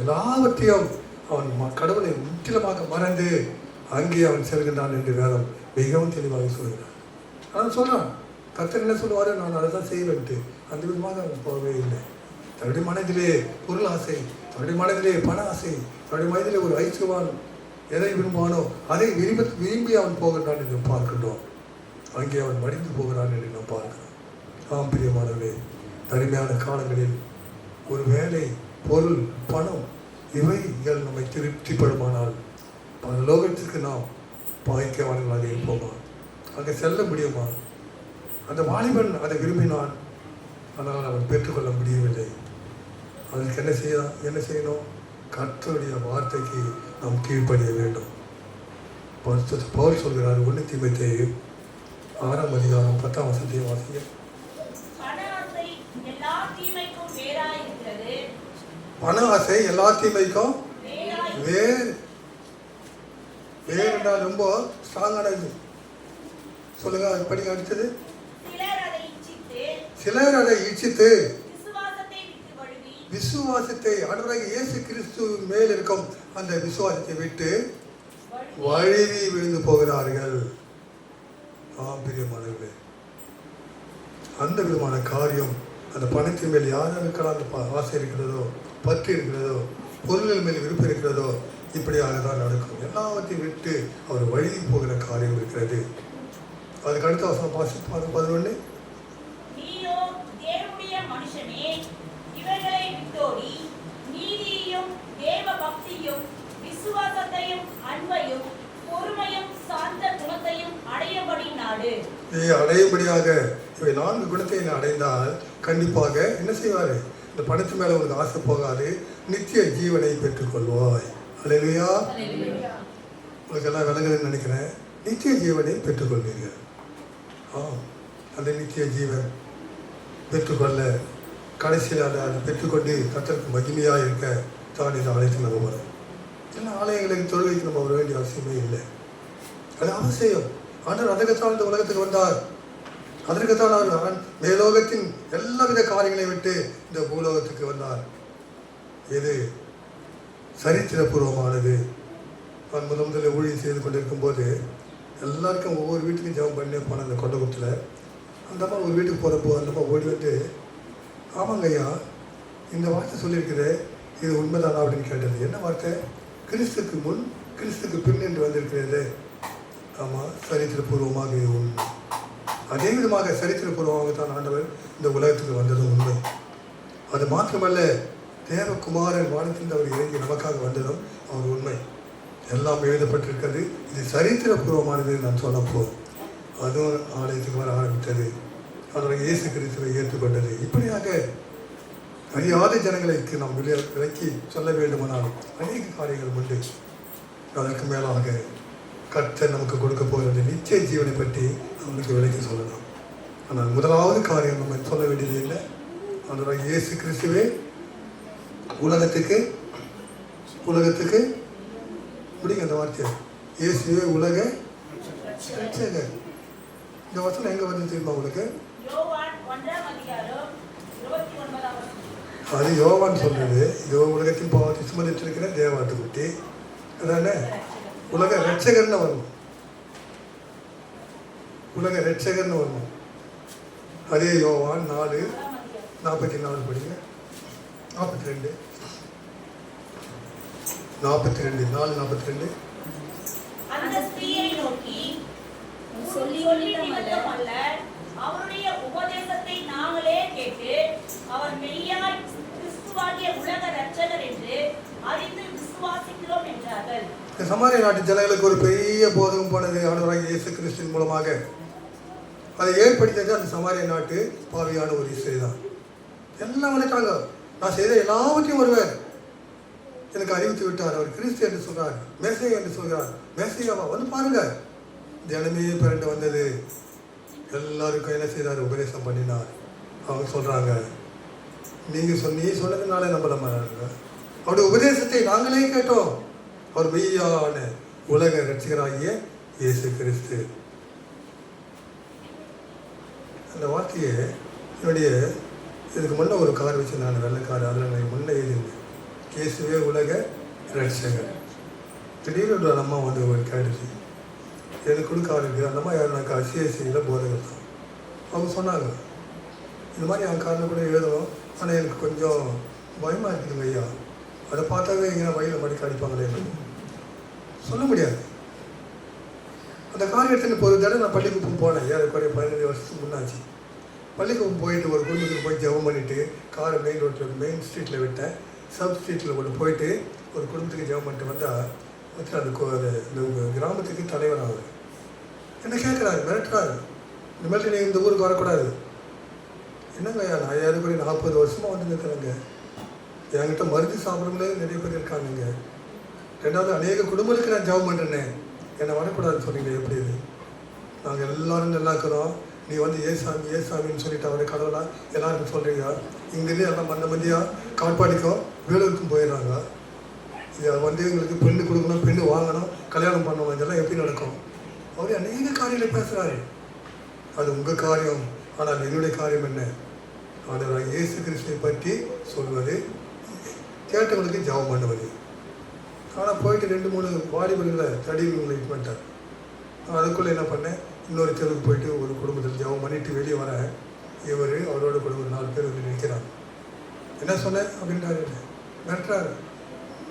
எல்லாவற்றையும் அவன் கடவுளை முற்றிலுமாக மறந்து அங்கே அவன் செல்கின்றான் என்று வேதம் மிகவும் தெளிவாக சொல்கிறார். ஆனால் சொல்கிறான், கர்த்தர் என்ன சொல்லுவார்? நான் அதை தான் செய்வேன்ட்டு. அந்த விதமாக அவன் போகவே இல்லை. தன்னுடைய மனதிலே பொருள் ஆசை, தன்னுடைய மனதிலே பண ஆசை, தன்னுடைய மனதிலே ஒரு ஐசுவான் எதை விரும்புவானோ அதை விரும்பி அவன் போகின்றான் என்று பார்க்கின்றோம். அங்கே அவன் மடிந்து போகிறான் என்று நாம் பார்க்கிறோம். ஆம் பிரியமானவர்களே, தனிமையான காலங்களில் ஒரு வேலை, பொருள், பணம் இவைகள் நம்மை திருப்திப்படுமானால் பரலோகத்திற்கு நாம் பாய்க்கவான்களாக இருப்போமா? அங்கே செல்ல முடியுமா? அந்த வாலிபன் அதை விரும்பினான், ஆனால் அவன் பெற்றுக்கொள்ள முடியவில்லை. அதற்கு என்ன செய்யணும்? கர்த்தருடைய வார்த்தைக்கு நாம் கீழ்ப்படிய வேண்டும். பவுல் சொல்கிறார், 1 தீமோத்தேயு 6ஆம் அதிகாரம் 10ஆம் வசனத்தை வாசிங்க. பண ஆசை எல்லா தீமைக்கும் வேறு என்றால் ரொம்ப ஸ்ட்ராங்கானது. சொல்லுங்க, அது படிக்க அடுத்தது. சிலர் அதை இச்சித்து விசுவாசத்தை, ஆண்டவராகிய இயேசு கிறிஸ்து மேல் இருக்கும் அந்த விசுவாசத்தை விட்டு வழுவி விழுந்து போகிறார்கள். ஆம் பிரியமானவர்களே, அந்த விதமான காரியம் அந்த பணத்தின் மேல் யாருக்கெல்லாம் அந்த ஆசை இருக்கிறதோ, பற்று இருக்கிறதோ, பொருள்கள் மேல் விருப்பம் இருக்கிறதோ, இப்படியாக தான் நடக்கும். எல்லாவற்றையும் விட்டு அவர் வழுவி போகிற காரியம் இருக்கிறது. அதுக்கு அடுத்த அவசரம் வாசிப்பாங்க 11. அடையும்படியாக இவை 4 குணத்தை அடைந்தால் கண்டிப்பாக என்ன செய்வாரு? இந்த பணத்து மேல உங்களுக்கு ஆசை போகாது, நித்திய ஜீவனை பெற்றுக்கொள்வாய். அல்லேலூயா. உங்களுக்கு எல்லாம் விளங்குதுன்னு நினைக்கிறேன். நித்திய ஜீவனை பெற்றுக்கொள்வீர்கள். அந்த நித்திய ஜீவன் பெற்றுக்கொள்ள கடைசியில் அதை பெற்றுக்கொண்டு கர்த்தருக்கு மகிமையாக இருக்க தான் இந்த ஆலயத்தில் நம்ம வரும். எல்லா ஆலயங்களுக்கு தொழுகைக்கு நம்ம வர வேண்டிய அவசியமே இல்லை. அது அவசியம். ஆனால் அதற்குத்தான் இந்த உலகத்துக்கு வந்தார். அதற்குத்தான் அவர் மேலோகத்தின் எல்லாவித காரியங்களையும் விட்டு இந்த பூலோகத்துக்கு வந்தார். இது சரித்திரபூர்வமானது. நான் முதலில் ஊழியம் செய்து கொண்டிருக்கும் போது எல்லாருக்கும் ஒவ்வொரு வீட்டுக்கும் ஜெபம் பண்ணி போன அந்த கொண்டகுத்தில் அந்த அம்மா ஒரு வீட்டுக்கு போகிறப்போ அந்த அம்மா ஓடி வந்து, ஆமாங்க ஐயா, இந்த வார்த்தை சொல்லியிருக்குது, இது உண்மைதானா அப்படின்னு கேட்டது. என்ன வார்த்தை? கிறிஸ்துக்கு முன் கிறிஸ்துக்கு பின் என்று வந்திருக்கிறது. ஆமாம், சரித்திரபூர்வமாக இது உண்மை. அதே விதமாக சரித்திரபூர்வமாக தான் ஆண்டவர் இந்த உலகத்துக்கு வந்தது உண்மை. அது மாத்திரமல்ல, தேவகுமாரன் வானத்திலிருந்து அவர் இறங்கி நமக்காக வந்ததும் அவர் உண்மை. எல்லாம் எழுதப்பட்டிருக்கிறது. இது சரித்திரபூர்வமானது நான் சொன்னப்போ அதுவும் ஆலயத்துக்கு வர ஆரம்பித்தது. அதனால் இயேசு கிறிஸ்துவை ஏற்றுக்கொண்டது. இப்படியாக அறியாத ஜனங்களுக்கு நாம் விலக்கி சொல்ல வேண்டுமானால் அநேக காரியங்கள் உண்டு. அதற்கு மேலாக கர்த்தர் நமக்கு கொடுக்க போகிறது நிச்சய ஜீவனை பற்றி அவனுக்கு விலக்கி சொல்லலாம். ஆனால் முதலாவது காரியம் நம்ம சொல்ல வேண்டியது இல்லை. அதனால் இயேசு கிறிஸ்துவே உலகத்துக்கு முடிங்க அந்த வார்த்தையை. இயேசுவே உலக ரட்சகர். இந்த வசனம் எங்கே வந்து தெரியுமா உங்களுக்கு? அது யோவான் சொல்றது. இதோ உலகத்தின் பாவத்தை சுமந்திருக்கிற தேவாட்டுக்குட்டி அதானே உலக ரட்சகர்னு வரணும். உலக ரட்சகர்னு வரணும். அதே யோவான் 4:44 படிங்க. 42 4:42 அந்த ஸ்திரீயை நோக்கி சொல்லிவிட்டமல்ல, அவருடைய உபதேசத்தை நாங்களே கேட்டு அவர் மெய்யாய் கிறிஸ்துவாகிய உலக ரட்சகர் என்று அறிந்து விசுவாசிக்கிறோம் என்றார்கள். சமாரிய நாட்டு ஜனங்களுக்கு ஒரு பெரிய போதகம் போனது ஆண்டவராகிய இயேசு கிறிஸ்துவின் மூலமாக. அதை ஏற்படுத்தியது அந்த சமாரிய நாட்டு பாவியான ஒரு இசை தான். எல்லாம் வந்துட்டாங்க. நான் செய்த எல்லாவற்றையும் ஒருவர் எனக்கு அறிவித்து விட்டார். அவர் கிறிஸ்து என்று சொல்றார், மேசையா என்று சொல்கிறார். மேசையாவா வந்து பாருங்க. தினமே பிறண்டு வந்தது. எல்லாருக்கும் என்ன செய்தார்? உபதேசம் பண்ணினார். அவங்க சொல்றாங்க, நீ சொன்னதுனால நம்ம அவருடைய உபதேசத்தை நாங்களே கேட்டோம். அவர் மெய்யான உலக ரட்சகராகிய இயேசு கிறிஸ்து. அந்த வார்த்தையை என்னுடைய இதுக்கு முன்னே ஒரு கார் வச்சு நான் வெள்ளைக்கார் அதில் நான் முன்னே எழுதியிருந்தேன். இயேசுவே உலக ரட்சகர். திடீர்னு ஒரு அம்மா வந்து ஒரு கேட்டுச்சு, எனக்கு கூட கார் இருக்குது. அந்த அம்மா யாருனாக்கா சிஎஸ்சியில் போதகர் தான். அவங்க சொன்னாங்க, இந்த மாதிரி என் காரில் கூட எழுதணும், ஆனால் எனக்கு கொஞ்சம் பயமாக இருக்குதுங்க ஐயா. அதை பார்த்தாவே எங்கே வயலில் மடிக்க அடிப்பாங்களே சொல்ல முடியாது. அந்த கார் எடுத்துன்னு ஒரு தடவை நான் பள்ளிக்குப்பம் போனேன். ஏறக்குறைய 15 வருஷத்துக்கு முன்னாச்சு. பள்ளிக்குப்பம் போயிட்டு ஒரு குடும்பத்துக்கு போய் ஜெபம் பண்ணிவிட்டு காரை மெயின் ஸ்ட்ரீட்டில் விட்டேன். சப் ஸ்ட்ரீட்டில் கொண்டு போயிட்டு ஒரு குடும்பத்துக்கு ஜெபம் பண்ணிட்டு வந்தால் அந்த கிராமத்துக்கு தலைவர் ஆகுது. என்ன கேட்குறாரு, மிரட்டுறாரு, இந்த மாதிரி நீ இந்த ஊருக்கு வரக்கூடாது. என்னங்க ஐயா, நான் ஏறக்குறைய 40 வருஷமாக வந்து நிற்கிறேங்க. என்கிட்ட மருந்து சாப்பிட்றவங்களே நிறைய பேர் இருக்காங்க. ரெண்டாவது அநேக குடும்பத்துக்கு நான் ஜெபம் பண்ணுறேன்னே, என்னை வரக்கூடாதுன்னு சொன்னீங்க. எப்படி இது? நாங்கள் எல்லோரும் நல்லா இருக்கிறோம். நீ வந்து ஏசாமின்னு சொல்லிட்டு அவரை கடவுளா எல்லாருக்கும் சொல்கிறீங்க. இங்கேருந்து எல்லாம் மந்தியாக காட்பாடிக்கும் வேலூருக்கும் போயிடுறாங்க. இதை வந்து எங்களுக்கு பெண்ணு கொடுக்கணும், பெண்ணு வாங்கணும், கல்யாணம் பண்ணணும், இதெல்லாம் எப்படி நடக்கும்? அவர் அநேக காரியங்களை பேசுகிறாரு. அது உங்கள் காரியம். ஆனால் என்னுடைய காரியம் என்ன? ஆண்டவராகிய இயேசு கிறிஸ்துவை பற்றி சொல்வது, கேட்டவங்களுக்கு ஜெபம் பண்ணுவது. ஆனால் போயிட்டு 2-3 வாலிபர்களை தடிவுகளை பண்ணிட்டார். அதுக்குள்ளே என்ன பண்ணேன், இன்னொரு தெருவுக்கு போயிட்டு ஒரு குடும்பத்தில் ஜெபம் பண்ணிட்டு வெளியே வர இவர் அவரோட குடும்பம் 4 பேர் வந்து நிற்கிறாங்க. என்ன சொன்னேன் அப்படின்றாரு, மிரட்டுறாரு.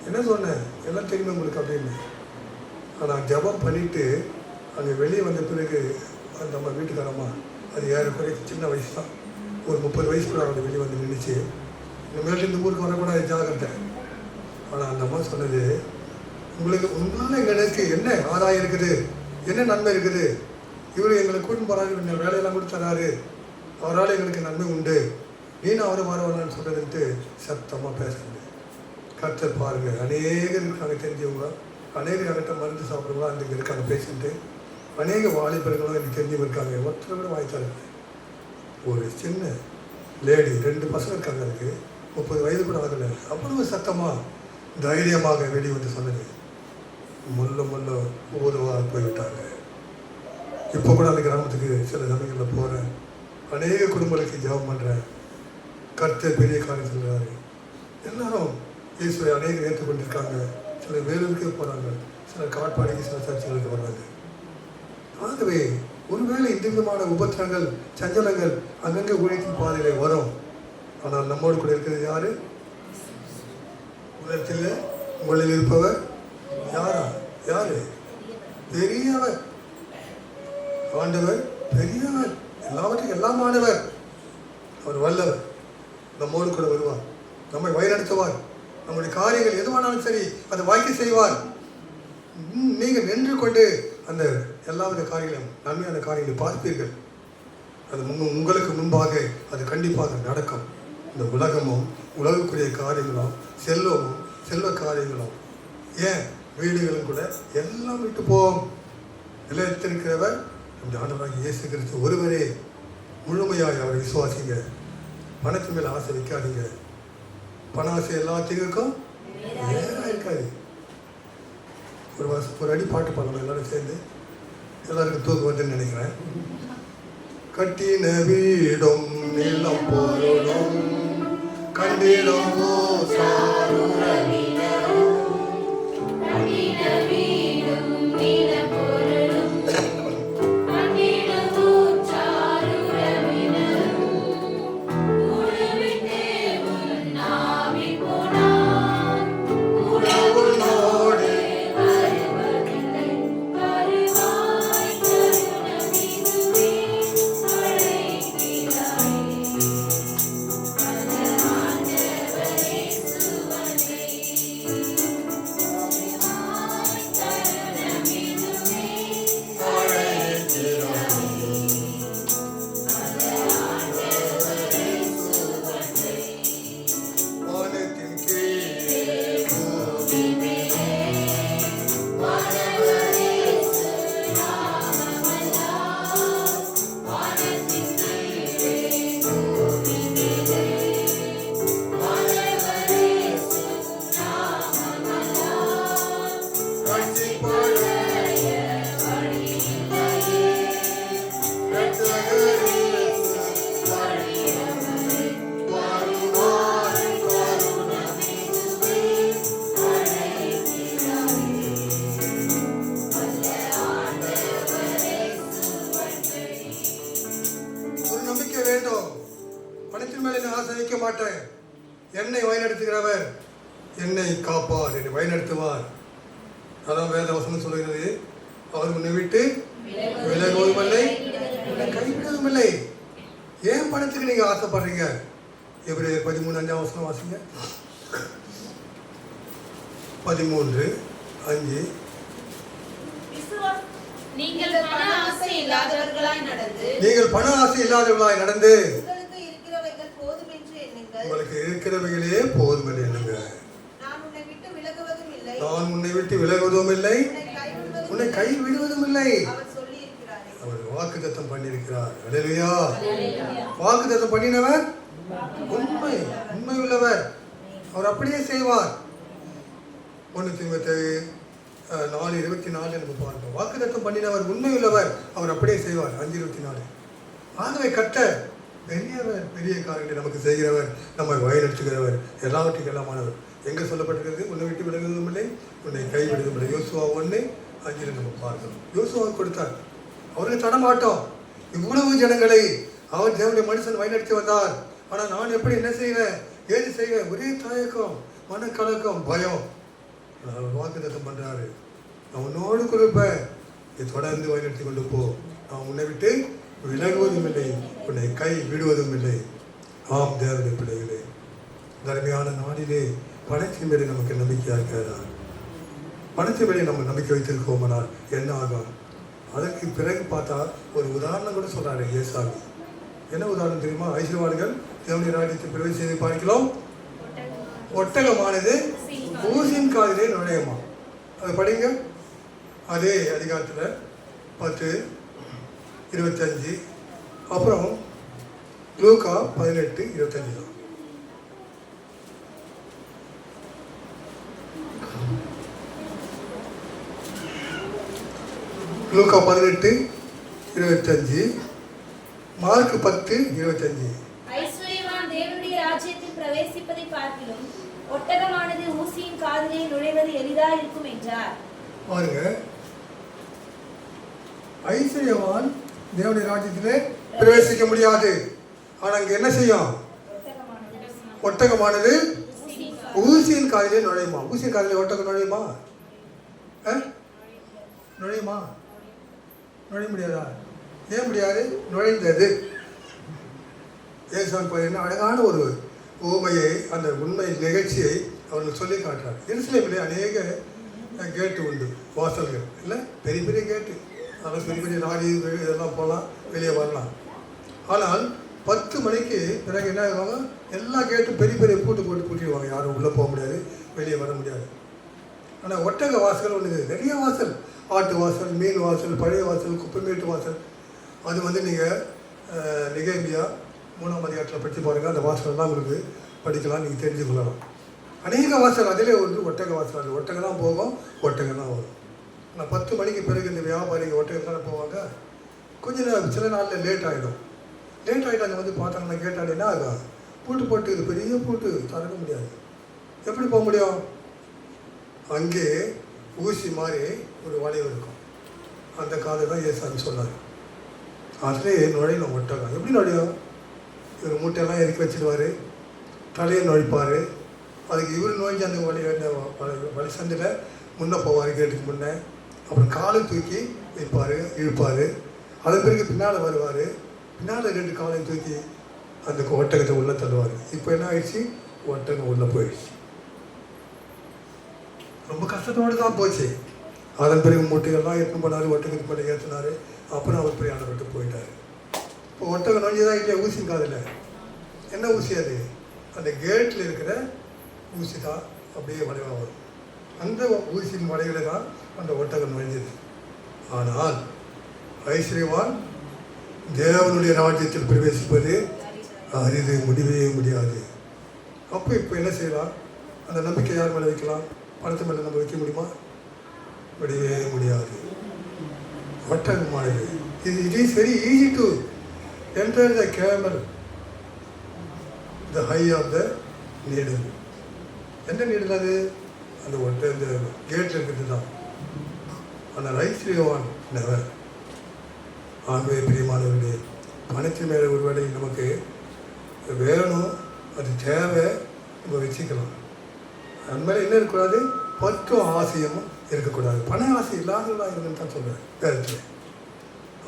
என்ன சொன்னேன், எல்லாம் தெரியுமா உங்களுக்கு அப்படின்னு. ஆனால் ஜெபம் பண்ணிவிட்டு அங்கே வெளியே வந்த பிறகு அந்த நம்ம வீட்டுக்காரம்மா, அது ஏறக்குறைய சின்ன வயசு தான், ஒரு 30 வயசு கூட அவங்க வெளியே வந்து நின்றுச்சு. இனிமேல் இந்த ஊருக்கு வரக்கூடாது, ஜாகிரதை. ஆனால் அந்த அம்மா சொன்னது, உங்களால் எங்களுக்கு என்ன ஆதாயம் இருக்குது, என்ன நன்மை இருக்குது? இவர் எங்களை கூட்டின்னு போகிறாரு, என்ன வேலையெல்லாம் கூட தராரு, அவரால் எங்களுக்கு நன்மை உண்டு, நீனும் அவரை வரவானு சொல்கிறதுன்ட்டு சத்தமாக பேசுறது. கர்த்தர் பாருங்கள், அநேகர் இருக்காங்க தெரிஞ்சவங்க, அநேகர் என்கிட்ட மருந்து சாப்பிடுவாங்க, அந்த இங்கே இருக்காங்க பேசிட்டு. அநேக வாலிபர்களும் எனக்கு தெரிஞ்சவங்க இருக்காங்க. ஒருத்தர் கூட வாய்த்தாரு. ஒரு சின்ன லேடி 2 பசங்க இருக்காங்க, அதுக்கு 30 வயது கூட ஆகலை. அவ்வளவு சத்தமாக தைரியமாக வெளியே வந்து சொன்னது. முள்ள ஊதுவாக போய்விட்டாங்க. இப்போ கூட அந்த கிராமத்துக்கு சில சமயங்களில் போகிறேன். அநேக குடும்பங்களுக்கு ஜெபம் பண்ணுறேன். கர்த்தர் பெரிய காரியம் சொல்கிறாரு. எல்லாரும் இயேசுவை அநேகர் ஏற்றுக்கொண்டிருக்காங்க. சில வேலூருக்கே போகிறாங்க, சில காட்பாடிக்கு, சில சர்ச்சைகளுக்கு வர்றாங்க. ஆகவே ஒருவேளை இந்த விதமான உபத்திரங்கள், சஞ்சலங்கள் அங்கங்கே ஊழியத்தின் பாதையிலே வரும். ஆனால் நம்மோடு கூட இருக்கிறது யாரு? உலகத்தில் உங்களில் இருப்பவர் யாரு? பெரியவர். ஆண்டவர் பெரியவர், எல்லாவற்றுக்கும் எல்லாமானவர். அவர் வல்லவர். நம்மோடு கூட வருவார். நம்மை வழிநடத்துவார். நம்முடைய காரியங்கள் எதுவானாலும் சரி அதை வாய்க்க செய்வார். நீங்கள் நின்று கொண்டு அந்த எல்லாவித காரியங்களும் நன்மையான காரியங்களை பார்ப்பீர்கள். அது உங்களுக்கு முன்பாக அது கண்டிப்பாக நடக்கும். இந்த உலகமும் உலகக்குரிய காரியங்களும் செல்வமும் செல்வ காரியங்களும் ஏன் வீடுகளும் கூட எல்லாம் விட்டு போவோம். நிலைத்திருக்கிறவர் அந்த ஆண்டவராகிய இயேசு கிறிஸ்து ஒருவரே. முழுமையாக அவரை விசுவாசிங்க. பணத்து மேலே ஆசை வைக்காதீங்க. பண ஆசை எல்லாத்துக்கும் நேராக இருக்காது. ஒரு அடி பாட்டு பாடணும் எல்லாரும் சேர்ந்து. எல்லாருக்கும் தூக்கம் வருதுன்னு நினைக்கிறேன். கட்டின வீடும் நிலம் பொருளும் கண்டிடும் மாட்டேன். என்னை வழிநடத்துகிறவர் என்னை காப்பார், என்னை வழிநடத்துவார். அதான் வேத வசனம் சொல்லுகிறது. அவர் உன்னை விட்டு விலகுவதும் இல்லை, கைவிடுவதும் இல்லை. ஏன் பணத்துக்கு நீங்க ஆசைப்படுறீங்க? எபிரேயர் 13:5 வசனம் வாசிங்க. 13:5 நீங்கள் பண ஆசை இல்லாதவர்களாய் நடந்து உங்களுக்கு இருக்கிறவைகளே போதும் என்று எண்ணுங்க. நான் உன்னை விட்டு விலகுவதும் இல்லை, உன்னை கை விடுவதும் இல்லை. அவர் வாக்குத்தத்தம் பண்ணியிருக்கிறார். அல்லேலூயா. வாக்குத்தத்தம் பண்ணினவர் உண்மை உள்ளவர். அவர் அப்படியே செய்வார். 1 தீமோத்தேயு 4:24 நம்ம பார்க்கிறோம். வாக்குத்தத்தம் பண்ணினவர் உண்மை உள்ளவர், அவர் அப்படியே செய்வார். 5:24. ஆகவே கர்த்தர் பெரியவர், பெரிய காரியங்களை நமக்கு செய்கிறவர், நம்மை வழிநடத்துகிறவர், எல்லாவற்றுக்கும் எல்லாமானவர். எங்கே சொல்லப்பட்டிருக்கிறது? உன்னை விட்டு விலகுவதும் இல்லை, உன்னை கைவிடுவதும் இல்லை. யோசுவா 1:5 நம்ம பார்க்கிறோம். யோசுவா கொடுத்தார். அவருக்கு தடமாட்டோம். இவ்வளவு ஜனங்களை அவர் தேவனுடைய மனுஷன் வழிநடத்தி வந்தார். ஆனால் நான் எப்படி என்ன செய்வேன், ஏது செய்வேன்? ஒரே தயக்கம், மனக்கலக்கம், பயம். வாக்குத்தத்தம் பண்றாரு. நான் உன்னோடு கொடுப்பேன், தொடர்ந்து வழிநடத்தி கொண்டு போ. நான் உன்னை விட்டு விலகுவதும் இல்லை, உன்னை கை விடுவதும் இல்லை. ஆம் தேவனுடைய பிள்ளைகளே, தர்மையான நாளிலே பணத்தின் மேலே நமக்கு நம்பிக்கையா இருக்கிறதா? பணத்தின் மேலே நம்ம நம்பிக்கை வைத்திருக்கோமானால் என்ன ஆகும்? அதற்கு பிறகு பார்த்தா ஒரு உதாரணம் கூட சொல்றாரு ஏசாமி. என்ன உதாரணம் தெரியுமா? ஐஸ்வர்யவான்கள் தேவனுடைய ராஜ்யத்தை பிரவேசிப்பதை பார்க்கலாம். ஒட்டகமானது ஊசின் காலிலே நுழையுமா? அதை படிங்க. அதே அதிகாரத்தில் 10:25. அப்புறம் லூக்கா 18:25 தான். லூக்கா 18:25, மார்க் 10:25. ஐஸ்வர்யவான் தேவனுடைய ராஜ்யத்தில் பிரவேசிப்பதை பார்க்கிலும் ஒட்டகமானது ஊசியின் காதிலே நுழைவது எளிதா இருக்கும் என்றார். பாருங்க, ஐஸ்வர்யவான் தேவனுடைய ராஜ்யத்திலே பிரவேசிக்க முடியாது. ஆனா அங்க என்ன செய்யும்? ஒட்டகமானது ஊசியின் காதிலே நுழையுமா? ஊசியின் காதிலே ஒட்டகம் நுழையுமா? நுழையுமா? நுழைய முடியாதா? ஏன் முடியாது? நுழைந்தது. ஏசாமி என்ன அழகான ஒரு ஓமையை, அந்த உண்மை நிகழ்ச்சியை அவர்கள் சொல்லி காட்டுறார். எருசலேமிலே அநேக கேட்டு உண்டு, வாசல்கள் இல்லை, பெரிய பெரிய கேட்டு, அதெல்லாம் பெரிய பெரிய ராணி இதெல்லாம் போகலாம், வெளியே வரலாம். ஆனால் 10 மணிக்கு பிறகு என்ன ஆகுவாங்க, எல்லா கேட்டும் பெரிய பெரிய பூட்டு போட்டு பூட்டிடுவாங்க, யாரும் உள்ளே போக முடியாது, வெளியே வர முடியாது. ஆனால் ஒட்டக வாசல் ஒன்று, நிறைய வாசல், ஆட்டு வாசல், மீன் வாசல், பழைய வாசல், குப்பைமேட்டு வாசல். அது வந்து நீங்கள் நெகேமியா 3ஆம் அதிகாரத்தில் படித்து பாருங்கள், அந்த வாசலெல்லாம் உங்களுக்கு படிக்கலாம், நீங்கள் தெரிஞ்சுக்கொள்ளலாம். அநேக வாசல், அதிலே வந்து ஒட்டக வாசல், அது ஒட்டகம் தான் போகும், ஒட்டகம் தான் வரும். ஆனால் 10 மணிக்கு பிறகு இந்த வியாபாரிகள் ஒட்டகம் தானே போவாங்க. கொஞ்சம் சில நாளில் லேட் ஆகிடும். லேட் ஆகிட்டு அங்கே வந்து பார்த்தாங்கன்னா கேட்டாங்கன்னா ஆகும், பூட்டு போட்டு, இது பெரிய பூட்டு, திறக்க முடியாது. எப்படி போக முடியும்? அங்கே ஊசி மாதிரி ஒரு வளைவு இருக்கும், அந்த காதை தான் ஏசாமி சொன்னார். அதிலே நுழையணும் ஒட்டகம். எப்படி நுழையும்? இவர் மூட்டையெல்லாம் இறக்கி வச்சுருவார், தலையை நுழைப்பார், அதுக்கு இவர் நுழைஞ்சு அந்த வழி சந்தில் முன்னே போவார், கேட்டுக்கு முன்னே. அப்புறம் காலை தூக்கி வைப்பார், இழுப்பார். அதன் பிறகு பின்னால் வருவார், பின்னால் 2 காலையும் தூக்கி அந்த ஒட்டகத்தை உள்ளே தள்ளுவார். இப்போ என்ன ஆயிடுச்சு? ஒட்டகம் உள்ளே போயிடுச்சு. ரொம்ப கஷ்டத்தோடு தான் போச்சு. அதன் பிறகு மூட்டைகள்லாம் எடுத்து போனார், ஒட்டகத்துக்கு மேலே ஏற்றினார். அப்புறம் அவர் பிரயாணம் விட்டு போயிட்டார். இப்போ ஒட்டகம் நுழைஞ்சதான் இல்லையா ஊசிங்க அதில்? என்ன ஊசி அது? அந்த கேட்டில் இருக்கிற ஊசி தான் அப்படியே வளைவாக வரும். அந்த ஊசியின் வளைவில் தான் அந்த ஒட்டகம் நுழைஞ்சது. ஆனால் ஐஸ்வர்யவான் தேவனுடைய ராஜ்யத்தில் பிரவேசிப்பது அரிது, முடியவே முடியாது. அப்போ இப்போ என்ன செய்யலாம்? அந்த நம்பிக்கை யார் மேலே வைக்கலாம்? பணத்து மேலே நம்ம வைக்க முடியுமா? முடியவே முடியாது. ஒட்டகமானது. It is very easy to enter the camel, the high of the needle. என்ன நீடல் அது? அந்த இந்த கேட்டில் இருக்கிறது தான். ஆனால் ஐஸ்வர்யவான் நெவர். ஆகவே பிரியமானவர்களே, பணத்தின் மேலே ஒரு வேலை நமக்கு வேணும், அது தேவை, நம்ம வச்சுக்கலாம். அது மேலே என்ன இருக்கக்கூடாது? பற்றும் ஆசையும் இருக்கக்கூடாது. பண ஆசை இல்லாதவர்களாக இருக்குன்னு தான் சொல்கிறேன் வேதத்தில்.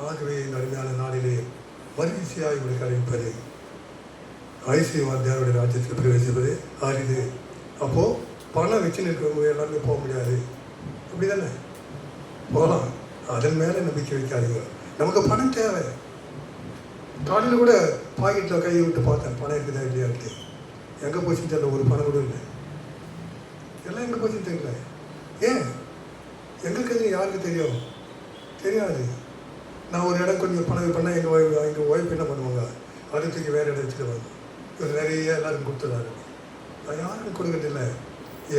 ஆகவே இந்த அருமையான நாளிலே மகிழ்ச்சியாக இவர்களுக்கு அறிவிப்பது ஐஸ்வர்யவான் தேவனுடைய ராஜ்யத்தில் பிரவேசிப்பது அரிது. அப்போது பணம் வச்சு இருக்கிறவங்க எல்லாருமே போக முடியாது, அப்படி தானே? போகலாம், அதன் மேலே நம்பிக்கை வைக்காதீங்க. நமக்கு பணம் தேவை. காலையில் கூட பாக்கெட்டில் கையை விட்டு பார்த்தேன், பணம் இருக்குதா இல்லையா இருக்கு. எங்கே போச்சுன்னு தெரியல, ஒரு பணம் கூட இல்லை. எல்லாம் எங்கே போச்சுன்னு தெரியல. ஏன்? எங்களுக்கு எது யாருக்கு தெரியும்? தெரியாது. நான் ஒரு இடம் கொஞ்சம் பணம் பண்ணால் எங்கள் ஒய்ஃப் என்ன பண்ணுவாங்க, அடுத்துக்கு வேறு இடம் வச்சுருவாங்க. இவர் நிறைய எல்லாருக்கும் கொடுத்துருவாரு. நான் யாருக்கும் கொடுக்கறதில்லை,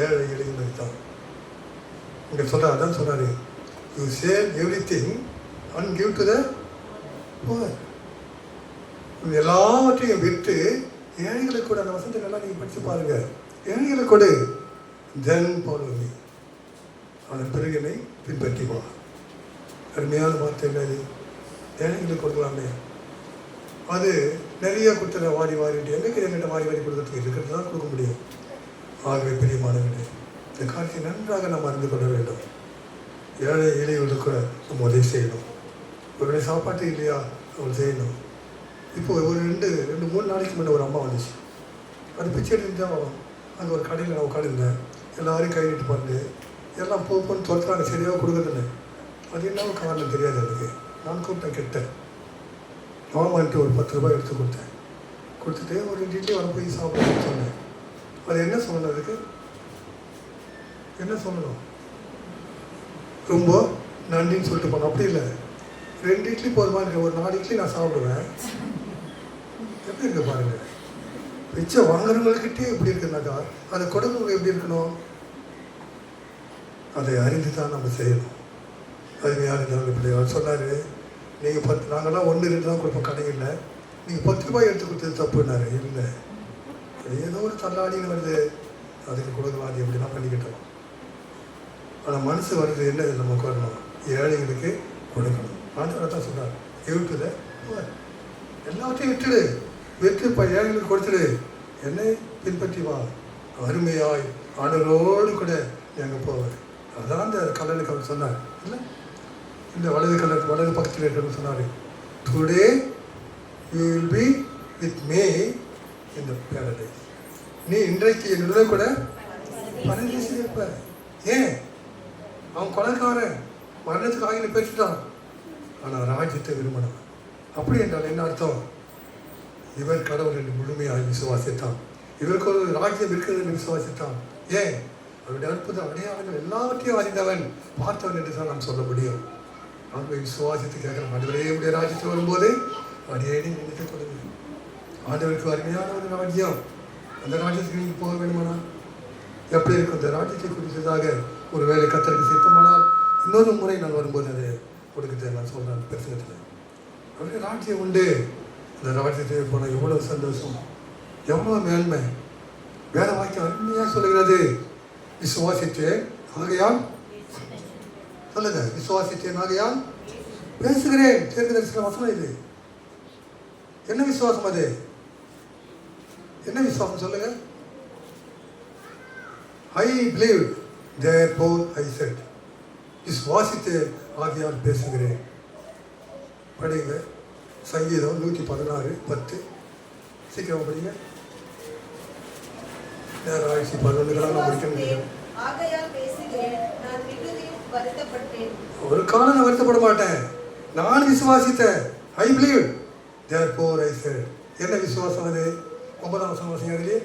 ஏழை இளைஞர்களுக்கு தான். இங்கே சொல்கிறார், அதான் சொல்கிறாரு, you sale every thing and give to the poor. எல்லாவற்றையும் விட்டு ஏழைகளுக்கு கூட, அந்த வசந்தங்கள்லாம் நீங்கள் படித்து பாருங்கள், ஏழைகளுக்கு கொடு, தென் ஃபாலோ மீ, அதன் பிறகு என்னை பின்பற்றி வா. அருமையான வார்த்தை என்னது? ஏழைகளுக்கு கொடுக்கலாமே. அது நிறைய கொடுத்துட வாரி வாரிட்டு எங்கே எங்கிட்ட வாரி வாரி கொடுக்கறதுக்கு இருக்கிறது தான் கொடுக்க முடியும். ஆகவே பிரியமானவர்களே, இந்த காரியத்தை நன்றாக நாம் அறிந்து கொள்ள வேண்டும். ஏழை எளியவர்களுக்கு கூட நம்ம உதவி செய்யணும். ஒரு சாப்பாட்டு இல்லையா, அவள் செய்யணும். இப்போ ஒரு 2-3 நாளைக்கு முன்னே ஒரு அம்மா வந்துச்சு. அது பிச்சை எடுத்து தான் வரும். அங்கே ஒரு கடையில் நான் உட்காந்துருந்தேன். எல்லாரையும் கை நீட்டு பாருங்க, எல்லாம் போன்னு துரத்துறாங்க, சரியாக கொடுக்குறதில்லை. அது என்ன காரணம் தெரியாது எனக்கு. நான் கூப்பிட்டேன், கேட்டேன், மாமான்ட்டு ஒரு 10 ரூபாய் எடுத்து கொடுத்துட்டு ஒரு 2 இட்லி வர போய் சாப்பிடணும்னு சொன்னேன். அது என்ன சொல்லணும்? அதுக்கு என்ன சொல்லணும்? ரொம்ப நன்றின்னு சொல்லிட்டு போனோம். அப்படி இல்லை, 2 இட்லி போதுமா இருக்கு, ஒரு 4 இட்லி நான் சாப்பிடுவேன். எப்படி இருக்கு பாருங்க. பிச்சை வாங்குறவங்கக்கிட்டே எப்படி இருக்குன்னாக்கா, அதை கொடுக்கவங்க எப்படி இருக்கணும்? அதை அறிந்து தான் நம்ம செய்யணும். அருமையான தேவனுடைய பிள்ளைகள் சொன்னார், நீங்கள் நாங்கள்லாம் 1-2 தான் கொடுப்போம், கடையில் நீங்கள் 10 ரூபாய் எடுத்து கொடுத்தது தப்புன்னாரு. இல்லை, ஏதோ ஒரு தள்ளாடின்னு வருது, அதுக்கு கொடுக்கலாம், அது எப்படிலாம் பண்ணிக்கிட்டோம். ஆனால் மனசு வருது, என்ன நமக்கு வரணும்? ஏழைகளுக்கு கொடுக்கணும். ஆண்டவர் தான் சொன்னார், விட்டுத எல்லாத்தையும் விட்டுடு, விட்டு ஏழைகளுக்கு கொடுத்துடு, என்னை பின்பற்றி வா, அருமையாய் ஆண்டவரோடு கூட எங்கே போவார். அதான் அந்த கல்லனுக்கு அவர் சொன்னார். இல்லை, இந்த வலது பக்கத்தில் இருக்கிறது சொன்னார், today you will be with me in the paradise. நீ இன்றைக்கு என்னுடைய கூட பரதேசில் இருப்ப. ஏன்? அவன் கொலைக்காரன், மரணத்துக்கு ஆகின பெற்றுட்டான், ஆனால் ராஜ்யத்தை விரும்பினான். அப்படி என்றால் என்ன அர்த்தம்? இவர் கடவுள் என்று முழுமையாக விசுவாசித்தான். இவருக்கு ஒரு ராஜ்யம் இருக்கிறது என்று விசுவாசித்தான். ஏன்? அவருடைய அற்புத அடையாளங்கள் எல்லாவற்றையும் அறிந்தவன், பார்த்தவன் என்று தான் நாம் சொல்ல முடியும். ஆகவே விசுவாசித்து கேட்கலாம், ஆண்டவரே உடைய ராஜ்யத்தில் வரும்போது அடியேனே நினைத்துக் கொள்ளுங்கள். ஆண்டவருக்கு அருமையான ஒரு ராஜ்யம், அந்த ராஜ்யத்துக்கு நீங்கள் போக வேண்டுமானா எப்படி இருக்கும்? அந்த ராஜ்யத்தை குறித்ததாக ஒரு வேலை கத்தருக்கு சித்தமானால் இன்னொரு முறை நான் வரும்போது அதை கொடுக்குறேன். நான் சொல்கிறேன் பிரச்சனத்தில் அவருடைய ராஜ்யம் உண்டு. அந்த ராஜ்யத்தை போனால் எவ்வளோ சந்தோஷம், எவ்வளோ மேன்மை. வேற வாக்கியம் அருமையாக சொல்லுகிறது, விசுவாசித்தேன் ஆகையால் சொல்லுங்க, விசுவாசித்தேன் ஆகையால் பேசுகிறேன். தீர்க்கதரிசன வசனம் இது. என்ன விசுவாசம் அது? என்ன விசுவாசம் சொல்லுங்க? I believed, therefore I said. விசுவாசித்தேன் ஆகையால் பேசுகிறேன். படிங்க சங்கீதம் 116:10. சீக்கிரம் படிங்க. நேரம் ஆயிடுச்சு, 11 படிக்க முடியும். ஆகையால் பேசுகிறேன், நான் மிகுதியும் வருத்தப்பட்டேன். ஒரு காலம் நான் வருத்தப்பட மாட்டேன். நான் விசுவாசித்தேன். I believed, therefore I said. என்ன விசுவாசம் அது? 9ஆம் வசனம் வாசிங்க.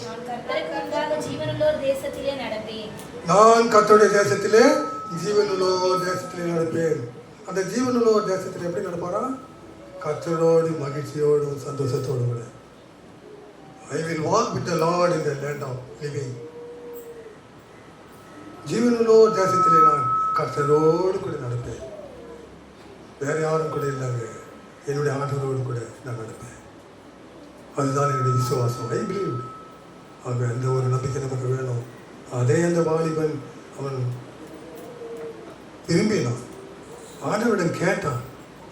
நான் கர்த்தருக்கு முன்பாக ஜீவனுள்ளோர் தேசத்திலே நடப்பேன். நான் கர்த்தருடைய தேசத்திலே ஜீவனுள்ளோர் தேசத்திலே நடப்பேன். அந்த ஜீவனுள்ளோர் தேசத்தில் எப்படி நடப்பாரா? கர்த்தரோடு மகிழ்ச்சியோடும் சந்தோஷத்தோடும் கூட. I will walk with the Lord in the land of living. ஜீவனுள்ளோர் தேசத்திலே நான் கர்த்தரோடு கூட நடப்பேன். வேற யாரும் கூட இல்லைங்க, என்னுடைய ஆண்டவரோடு கூட நான் நடப்பேன். அதுதான் என்னுடைய விசுவாசம். I believe. ஆக அந்த ஒரு நம்பிக்கை நமக்கு வேணும். அதே அந்த வாலிபன் அவன் விரும்பினான், ஆண்டவரிடம் கேட்டான்,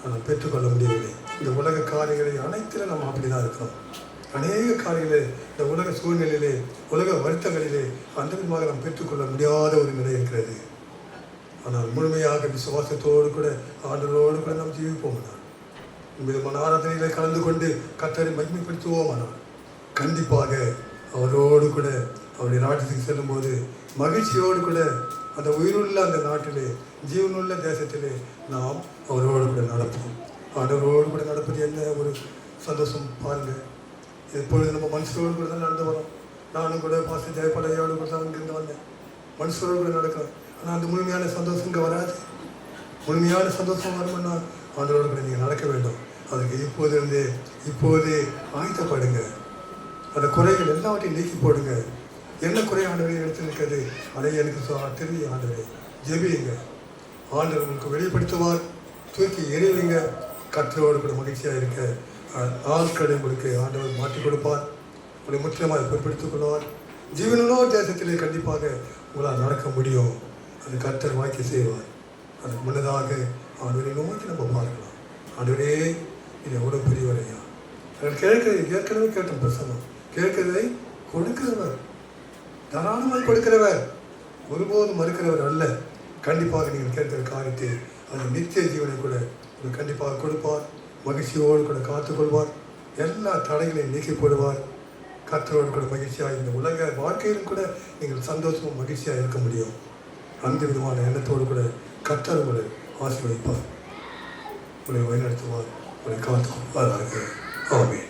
ஆனால் பெற்றுக்கொள்ள முடியவில்லை. இந்த உலக காரியங்களை அனைத்திலும் நம்ம அப்படிதான் இருக்கிறோம். அநேக காரியங்களே இந்த உலக சூழ்நிலையிலே, உலக வருத்தங்களிலே அந்த விதமாக நாம் பெற்றுக்கொள்ள முடியாத ஒரு நிலை இருக்கிறது. ஆனால் முழுமையாக விசுவாசத்தோடு கூட ஆண்டவரோடு கூட நாம் ஜீவிப்போமானால், விதமான ஆராதனைகளை கலந்து கொண்டு கர்த்தரை மகிமைப்படுத்துவோமானால், கண்டிப்பாக அவரோடு கூட அவருடைய நாட்டுக்கு செல்லும்போது மகிழ்ச்சியோடு கூட அந்த உயிருள்ள அந்த நாட்டிலே, ஜீவனுள்ள தேசத்திலே நாம் அவரோடு கூட நடப்போம். ஆண்டவரோடு கூட நடப்பது என்ன ஒரு சந்தோஷம் பாருங்கள். எப்பொழுது நம்ம மனுஷரோடு கூட தான் நடந்து வரோம். நானும் கூட பாஸ்டர் ஜெயபாலையோடு கூட தான் இங்கிருந்து வந்தேன். மனுஷரோடு கூட நடக்கிறோம். ஆனால் அந்த முழுமையான சந்தோஷம் இங்கே வராது. முழுமையான சந்தோஷம் வரும்னா ஆண்டவரோடு கூட நீங்கள் நடக்க வேண்டும். அதுக்கு இப்போதே ஆயத்தப்படுங்க. அந்த குறைகள் எல்லாவற்றையும் நீக்கி போடுங்க. என்ன குறை ஆண்டவரை எடுத்து நிற்கிறது, அதை எனக்கு தெரியும். ஆண்டவரை ஜெபியுங்க, ஆண்டவர் உங்களுக்கு வெளிப்படுத்துவார். தூக்கி எறிவிங்க. கர்த்தரோடு கூட மகிழ்ச்சியாக இருக்க ஆட்களை உங்களுக்கு ஆண்டவர் மாற்றி கொடுப்பார். உங்களை முற்றிலுமாக பொறுப்படுத்திக் கொள்வார். ஜீவனோ தேசத்திலே கண்டிப்பாக உங்களால் நடக்க முடியும். அது கர்த்தர் வாக்கி செய்வார். அதுக்கு முன்னதாக ஆண்டவரை நோக்கி நம்ம பார்க்கலாம். ஆண்டவரே இது எவ்வளோ பெரியவரையா, ஏற்கனவே கேட்டோம் பிரசனம். கேட்கிறதை கொடுக்கிறவர், தாராளமாக கொடுக்கிறவர், ஒருபோதும் மறுக்கிறவர் அல்ல. கண்டிப்பாக நீங்கள் கேட்கிற காரியத்தை அந்த நித்திய ஜீவனை கூட உங்களுக்கு கண்டிப்பாக கொடுப்பார். மகிழ்ச்சியோடு கூட காத்துக்கொள்வார். எல்லா தடைகளையும் நீக்கி போடுவார். கர்த்தரோடு கூட மகிழ்ச்சியாக இந்த உலக வாழ்க்கையிலும் கூட நீங்கள் சந்தோஷமும் மகிழ்ச்சியாக இருக்க முடியும். அந்த விதமான எண்ணத்தோடு கூட கர்த்தர் உங்களை ஆசீர்வதிப்பார், உங்களை வழிநடத்துவார், உங்களை காத்துக்கொள்வார். ஆமென்.